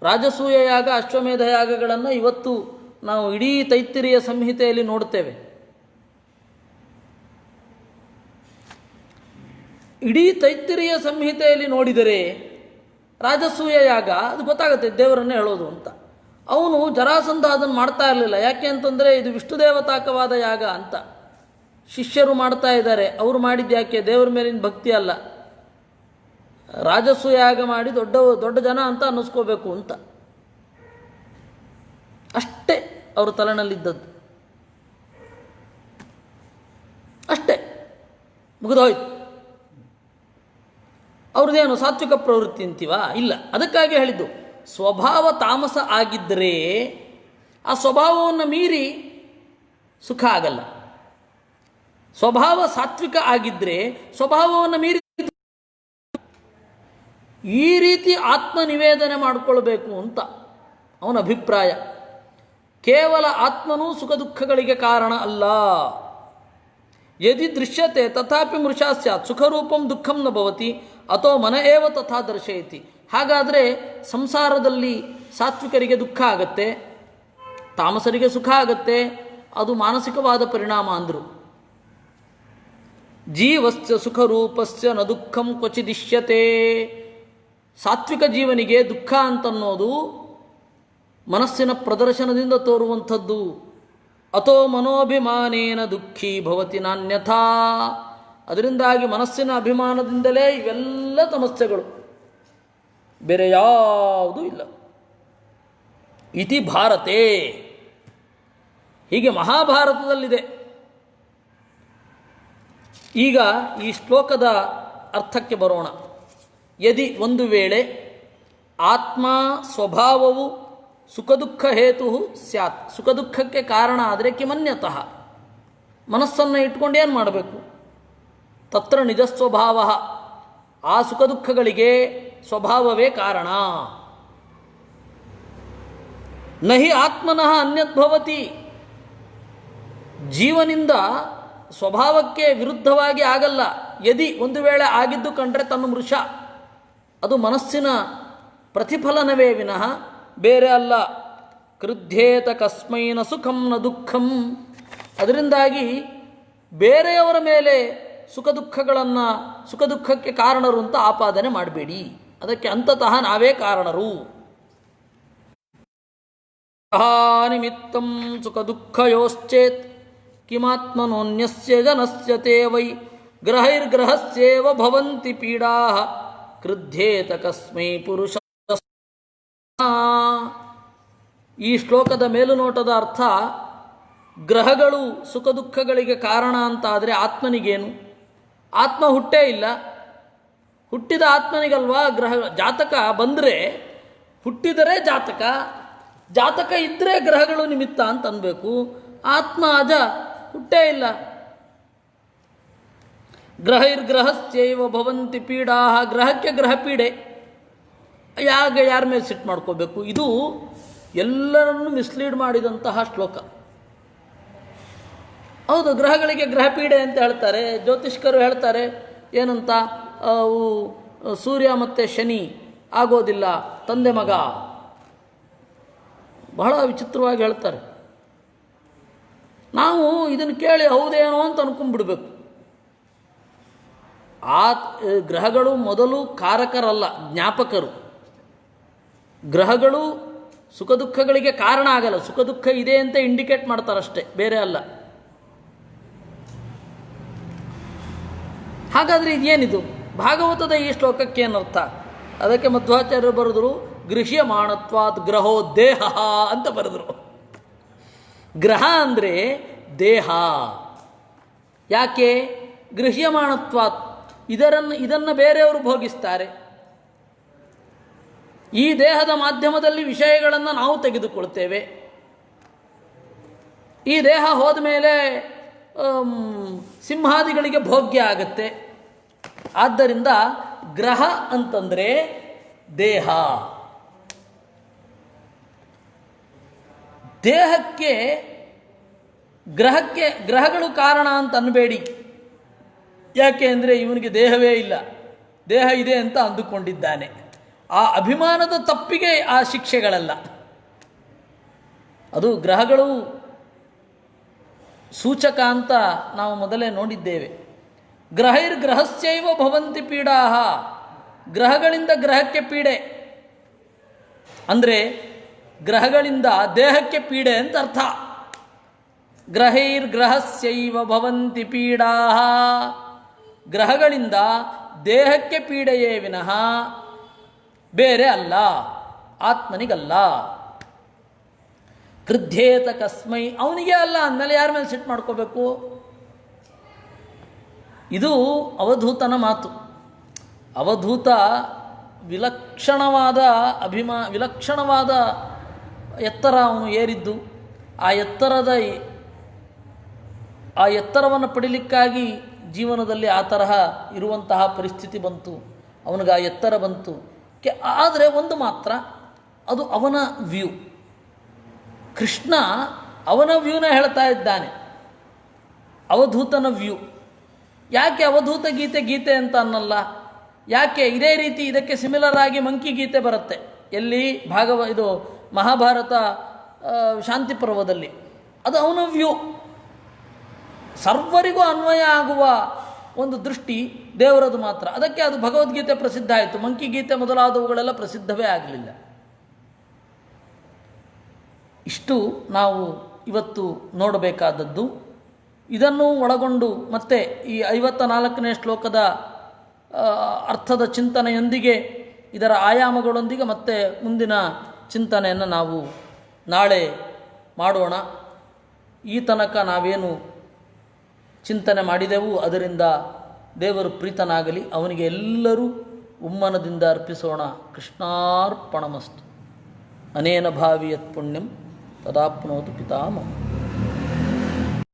A: ರಾಜಸೂಯ ಯಾಗ, ಅಶ್ವಮೇಧ ಯಾಗಗಳನ್ನು ಇವತ್ತು ನಾವು ಇಡೀ ತೈತ್ತಿರೀಯ ಸಂಹಿತೆಯಲ್ಲಿ ನೋಡ್ತೇವೆ. ಇಡೀ ತೈತ್ತಿರೀಯ ಸಂಹಿತೆಯಲ್ಲಿ ನೋಡಿದರೆ ರಾಜಸೂಯ ಯಾಗ ಅದು ಗೊತ್ತಾಗುತ್ತೆ, ದೇವರನ್ನೇ ಹೇಳೋದು ಅಂತ. ಅವನು ಜರಾಸಂಧ ಅದನ್ನು ಮಾಡ್ತಾ ಇರಲಿಲ್ಲ. ಯಾಕೆ ಅಂತಂದರೆ ಇದು ವಿಷ್ಣು ದೇವತಾಕವಾದ ಯಾಗ ಅಂತ ಶಿಷ್ಯರು ಮಾಡ್ತಾ ಇದ್ದಾರೆ. ಅವರು ಮಾಡಿದ್ದು ಯಾಕೆ? ದೇವರ ಮೇಲಿನ ಭಕ್ತಿ ಅಲ್ಲ, ರಾಜಸೂಯ ಯಾಗ ಮಾಡಿ ದೊಡ್ಡ ಜನ ಅಂತ ಅನ್ನಿಸ್ಕೋಬೇಕು ಅಂತ ಅಷ್ಟೇ ಅವ್ರ ತಲೆನಲ್ಲಿದ್ದದ್ದು. ಅಷ್ಟೇ, ಮುಗಿದೋಯ್ತು. ಅವ್ರದ್ದೇನು ಸಾತ್ವಿಕ ಪ್ರವೃತ್ತಿ ಅಂತೀವ? ಇಲ್ಲ. ಅದಕ್ಕಾಗಿ ಹೇಳಿದ್ದು, ಸ್ವಭಾವ ತಾಮಸ ಆಗಿದ್ದರೆ ಆ ಸ್ವಭಾವವನ್ನು ಮೀರಿ ಸುಖ ಆಗಲ್ಲ. ಸ್ವಭಾವ ಸಾತ್ವಿಕ ಆಗಿದ್ದರೆ ಸ್ವಭಾವವನ್ನು ಮೀರಿ ಈ ರೀತಿ ಆತ್ಮನಿವೇದನೆ ಮಾಡಿಕೊಳ್ಬೇಕು ಅಂತ ಅವನ ಅಭಿಪ್ರಾಯ. ಕೇವಲ ಆತ್ಮನೂ ಸುಖ ದುಃಖಗಳಿಗೆ ಕಾರಣ ಅಲ್ಲ. ಯದಿ ದೃಶ್ಯತೆ ತಥಾಪಿ ಮೃಷಾ ಸ್ಯಾತ್ ಸುಖರೂಪಂ ದುಃಖಂ ನ ಭವತಿ ಅಥೋ ಮನ ಏವ ತಥಾ ದರ್ಶಯತಿ. ಹಾಗಾದರೆ ಸಂಸಾರದಲ್ಲಿ ಸಾತ್ವಿಕರಿಗೆ ದುಃಖ ಆಗತ್ತೆ, ತಾಮಸರಿಗೆ ಸುಖ ಆಗತ್ತೆ. ಅದು ಮಾನಸಿಕವಾದ ಪರಿಣಾಮ ಅಂದರು. ಜೀವಸ್ಯ ಸುಖರೂಪಸ್ಯ ನ ದುಃಖಂ ಕ್ವಚಿದಿಶ್ಯತೆ. ಸಾತ್ವಿಕ ಜೀವನಿಗೆ ದುಃಖ ಅಂತನ್ನೋದು ಮನಸ್ಸಿನ ಪ್ರದರ್ಶನದಿಂದ ತೋರುವಂಥದ್ದು. ಅಥೋ ಮನೋಭಿಮಾನೇನ ದುಃಖಿ ಭವತಿ ನಾನ್ಯಥಾ. ಅದರಿಂದಾಗಿ ಮನಸ್ಸಿನ ಅಭಿಮಾನದಿಂದಲೇ ಇವೆಲ್ಲ ಸಮಸ್ಯೆಗಳು, ಬೇರೆ ಯಾವುದೂ ಇಲ್ಲ. ಇತಿ ಭಾರತೆ, ಹೀಗೆ ಮಹಾಭಾರತದಲ್ಲಿದೆ. ಈಗ ಈ ಶ್ಲೋಕದ ಅರ್ಥಕ್ಕೆ ಬರೋಣ. ಯದಿ, ಒಂದು ವೇಳೆ ಆತ್ಮ ಸ್ವಭಾವವು ಸುಖ ದುಃಖ ಹೇತು ಸ್ಯಾತ್, ಸುಖ ದುಃಖಕ್ಕೆ ಕಾರಣ ಆದರೆ ಕಿಮನ್ಯತಃ, ಮನಸ್ಸನ್ನು ಇಟ್ಕೊಂಡು ಏನು ಮಾಡಬೇಕು? ತತ್ರ ನಿಜ ಸ್ವಭಾವ, ಆ ಸುಖ ದುಃಖಗಳಿಗೆ ಸ್ವಭಾವವೇ ಕಾರಣ. ನಹಿ ಆತ್ಮನಃ ಅನ್ಯದ್ಭವತಿ, ಜೀವನಿಂದ ಸ್ವಭಾವಕ್ಕೆ ವಿರುದ್ಧವಾಗಿ ಆಗಲ್ಲ. ಯದಿ, ಒಂದು ವೇಳೆ ಆಗಿದ್ದು ಕಂಡ್ರೆ ತನ್ನ ಮೃಷ, ಅದು ಮನಸ್ಸಿನ ಪ್ರತಿಫಲನವೇ ವಿನಃ ಬೇರೆ ಅಲ್ಲ. ಕೃಧ್ಯೇತ ಕಸ್ಮೈನ ಸುಖಂ ನ ದುಃಖಂ. ಅದರಿಂದಾಗಿ ಬೇರೆಯವರ ಮೇಲೆ ಸುಖ ದುಃಖಕ್ಕೆ ಕಾರಣರು ಅಂತ ಆಪಾದನೆ ಮಾಡಬೇಡಿ. ಅದಕ್ಕೆ ಅಂತತಃ ನಾವೇ ಕಾರಣರು. ನಿಮಿತ್ತಂ ಸುಖ ದುಃಖಯೋಶ್ಚೇತ್ ಕಿಮಾತ್ಮನೋನ್ಯಸ್ಯ ಜನಸ್ಯ ತೇ ವೈ ಗ್ರಹೈರ್ಗ್ರಹಸ್ಯೇವ ಭವಂತಿ ಪೀಡಾ ಕೃಧ್ಯೇತ ಕಸ್ಮೈ ಪುರುಷ. ಈ ಶ್ಲೋಕದ ಮೇಲುನೋಟದ ಅರ್ಥ ಗ್ರಹಗಳು ಸುಖ ದುಃಖಗಳಿಗೆ ಕಾರಣ ಅಂತಾದರೆ ಆತ್ಮನಿಗೇನು? ಆತ್ಮ ಹುಟ್ಟೇ ಇಲ್ಲ. ಹುಟ್ಟಿದ ಆತ್ಮನಿಗಲ್ವಾ ಗ್ರಹ ಜಾತಕ ಬಂದರೆ, ಹುಟ್ಟಿದರೆ ಜಾತಕ, ಜಾತಕ ಇದ್ದರೆ ಗ್ರಹಗಳು ನಿಮಿತ್ತ ಅಂತ ಅನ್ಬೇಕು. ಆತ್ಮ ಅಜ, ಹುಟ್ಟೇ ಇಲ್ಲ. ಗ್ರಹೈರ್ಗ್ರಹಸ್ಯೈವ ಭವಂತಿ ಪೀಡಾ, ಗ್ರಹಕ್ಕೆ ಗ್ರಹ ಪೀಡೆ. ಯಾರ ಮೇಲೆ ಸಿಟ್ಟು ಮಾಡ್ಕೋಬೇಕು? ಇದು ಎಲ್ಲರನ್ನು ಮಿಸ್ಲೀಡ್ ಮಾಡಿದಂತಹ ಶ್ಲೋಕ. ಹೌದು, ಗ್ರಹಗಳಿಗೆ ಗ್ರಹ ಪೀಡೆ ಅಂತ ಹೇಳ್ತಾರೆ. ಜ್ಯೋತಿಷ್ಕರು ಹೇಳ್ತಾರೆ ಏನಂತ, ಸೂರ್ಯ ಮತ್ತು ಶನಿ ಆಗೋದಿಲ್ಲ, ತಂದೆ ಮಗ. ಬಹಳ ವಿಚಿತ್ರವಾಗಿ ಹೇಳ್ತಾರೆ. ನಾವು ಇದನ್ನು ಕೇಳಿ ಹೌದೇನೋ ಅಂತ ಅನ್ಕೊಂಡ್ಬಿಡ್ಬೇಕು. ಆ ಗ್ರಹಗಳು ಮೊದಲು ಕಾರಕರಲ್ಲ, ಜ್ಞಾಪಕರು. ಗ್ರಹಗಳು ಸುಖ ದುಃಖಗಳಿಗೆ ಕಾರಣ ಆಗಲ್ಲ, ಸುಖ ದುಃಖ ಇದೆ ಅಂತ ಇಂಡಿಕೇಟ್ ಮಾಡ್ತಾರಷ್ಟೇ, ಬೇರೆ ಅಲ್ಲ. ಹಾಗಾದರೆ ಇದೇನಿದು? ಭಾಗವತದ ಈ ಶ್ಲೋಕಕ್ಕೆ ಏನರ್ಥ? ಅದಕ್ಕೆ ಮಧ್ವಾಚಾರ್ಯರು ಬರೆದರು, ಗೃಹ್ಯಮಾಣತ್ವಾತ್ ಗ್ರಹೋ ದೇಹ ಅಂತ ಬರೆದರು. ಗ್ರಹ ಅಂದರೆ ದೇಹ. ಯಾಕೆ? ಗೃಹ್ಯಮಾಣತ್ವಾತ್, ಇದನ್ನು ಬೇರೆಯವರು ಭೋಗಿಸ್ತಾರೆ. ಈ ದೇಹದ ಮಾಧ್ಯಮದಲ್ಲಿ ವಿಷಯಗಳನ್ನು ನಾವು ತೆಗೆದುಕೊಳ್ತೇವೆ. ಈ ದೇಹ ಹೋದ ಮೇಲೆ ಸಿಂಹಾದಿಗಳಿಗೆ ಭೋಗ್ಯ ಆಗತ್ತೆ. ಆದ್ದರಿಂದ ಗ್ರಹ ಅಂತಂದರೆ ದೇಹ. ದೇಹಕ್ಕೆ ಗ್ರಹಗಳು ಕಾರಣ ಅಂತ ಅನ್ಬೇಡಿ. ಯಾಕೆ ಅಂದರೆ ಇವನಿಗೆ ದೇಹವೇ ಇಲ್ಲ, ದೇಹ ಇದೆ ಅಂತ ಅಂದುಕೊಂಡಿದ್ದಾನೆ. ಆ ಅಭಿಮಾನದ ತಪ್ಪಿಗೆ ಆ ಶಿಕ್ಷೆಗಳೆಲ್ಲ. ಅದು ಗ್ರಹಗಳು ಸೂಚಕ ಅಂತ ನಾವು ಮೊದಲೇ ನೋಡಿದ್ದೇವೆ. ಗ್ರಹೈರ್ಗ್ರಹಸ್ಯೈವ ಭವಂತಿ ಪೀಡಾ, ಗ್ರಹಗಳಿಂದ ಗ್ರಹಕ್ಕೆ ಪೀಡೆ ಅಂದರೆ ಗ್ರಹಗಳಿಂದ ದೇಹಕ್ಕೆ ಪೀಡೆ ಅಂತ ಅರ್ಥ. ಗ್ರಹೈರ್ಗ್ರಹಸ್ಯೈವ ಭವಂತಿ ಪೀಡಾ, ಗ್ರಹಗಳಿಂದ ದೇಹಕ್ಕೆ ಪೀಡೆಯೇ ವಿನಃ ಬೇರೆ ಅಲ್ಲ, ಆತ್ಮನಿಗಲ್ಲ. ಕೃಧ್ಯೇತ ಕಸ್ಮೈ, ಅವನಿಗೆ ಅಲ್ಲ ಅಂದಮೇಲೆ ಯಾರ ಮೇಲೆ ಸಿಟ್ಟು ಮಾಡ್ಕೋಬೇಕು? ಇದು ಅವಧೂತನ ಮಾತು. ಅವಧೂತ ವಿಲಕ್ಷಣವಾದ ವಿಲಕ್ಷಣವಾದ ಎತ್ತರ ಅವನು ಏರಿದ್ದು. ಆ ಎತ್ತರವನ್ನು ಪಡಿಲಿಕ್ಕಾಗಿ ಜೀವನದಲ್ಲಿ ಆ ತರಹ ಇರುವಂತಹ ಪರಿಸ್ಥಿತಿ ಬಂತು, ಅವನಿಗೆ ಆ ಎತ್ತರ ಬಂತು. ಆದರೆ ಒಂದು ಮಾತ್ರ, ಅದು ಅವನ ವ್ಯೂ. ಕೃಷ್ಣ ಅವನ ವ್ಯೂನ ಹೇಳ್ತಾ ಇದ್ದಾನೆ, ಅವಧೂತನ ವ್ಯೂ. ಯಾಕೆ ಅವಧೂತ ಗೀತೆ ಅಂತ ಅನ್ನಲ್ಲ? ಯಾಕೆ ಇದೇ ರೀತಿ ಇದಕ್ಕೆ ಸಿಮಿಲರ್ ಆಗಿ ಮಂಕಿ ಗೀತೆ ಬರುತ್ತೆ. ಎಲ್ಲಿ? ಇದು ಮಹಾಭಾರತ ಶಾಂತಿ ಪರ್ವದಲ್ಲಿ. ಅದು ಅವನ ವ್ಯೂ. ಸರ್ವರಿಗೂ ಅನ್ವಯ ಆಗುವ ಒಂದು ದೃಷ್ಟಿ ದೇವರದು ಮಾತ್ರ. ಅದಕ್ಕೆ ಅದು ಭಗವದ್ಗೀತೆ ಪ್ರಸಿದ್ಧ ಆಯಿತು. ಮಂಕಿ ಗೀತೆ ಮೊದಲಾದವುಗಳೆಲ್ಲ ಪ್ರಸಿದ್ಧವೇ ಆಗಲಿಲ್ಲ. ಇಷ್ಟು ನಾವು ಇವತ್ತು ನೋಡಬೇಕಾದದ್ದು. ಇದನ್ನು ಒಳಗೊಂಡು ಮತ್ತೆ ಈ 54ನೇ ಶ್ಲೋಕದ ಅರ್ಥದ ಚಿಂತನೆಯೊಂದಿಗೆ, ಇದರ ಆಯಾಮಗಳೊಂದಿಗೆ ಮತ್ತೆ ಮುಂದಿನ ಚಿಂತನೆಯನ್ನು ನಾವು ನಾಳೆ ಮಾಡೋಣ. ಈ ತನಕ ನಾವೇನು ಚಿಂತನೆ ಮಾಡಿದೆವು ಅದರಿಂದ ದೇವರು ಪ್ರೀತನಾಗಲಿ. ಅವನಿಗೆ ಎಲ್ಲರೂ ಉಮ್ಮನದಿಂದ ಅರ್ಪಿಸೋಣ. ಕೃಷ್ಣಾರ್ಪಣಮಸ್ತು. ಅನೇನ ಭಾವಿಯತ್ ಪುಣ್ಯಂ ತದಾಪ್ನೋತು ಪಿತಾಮಹ.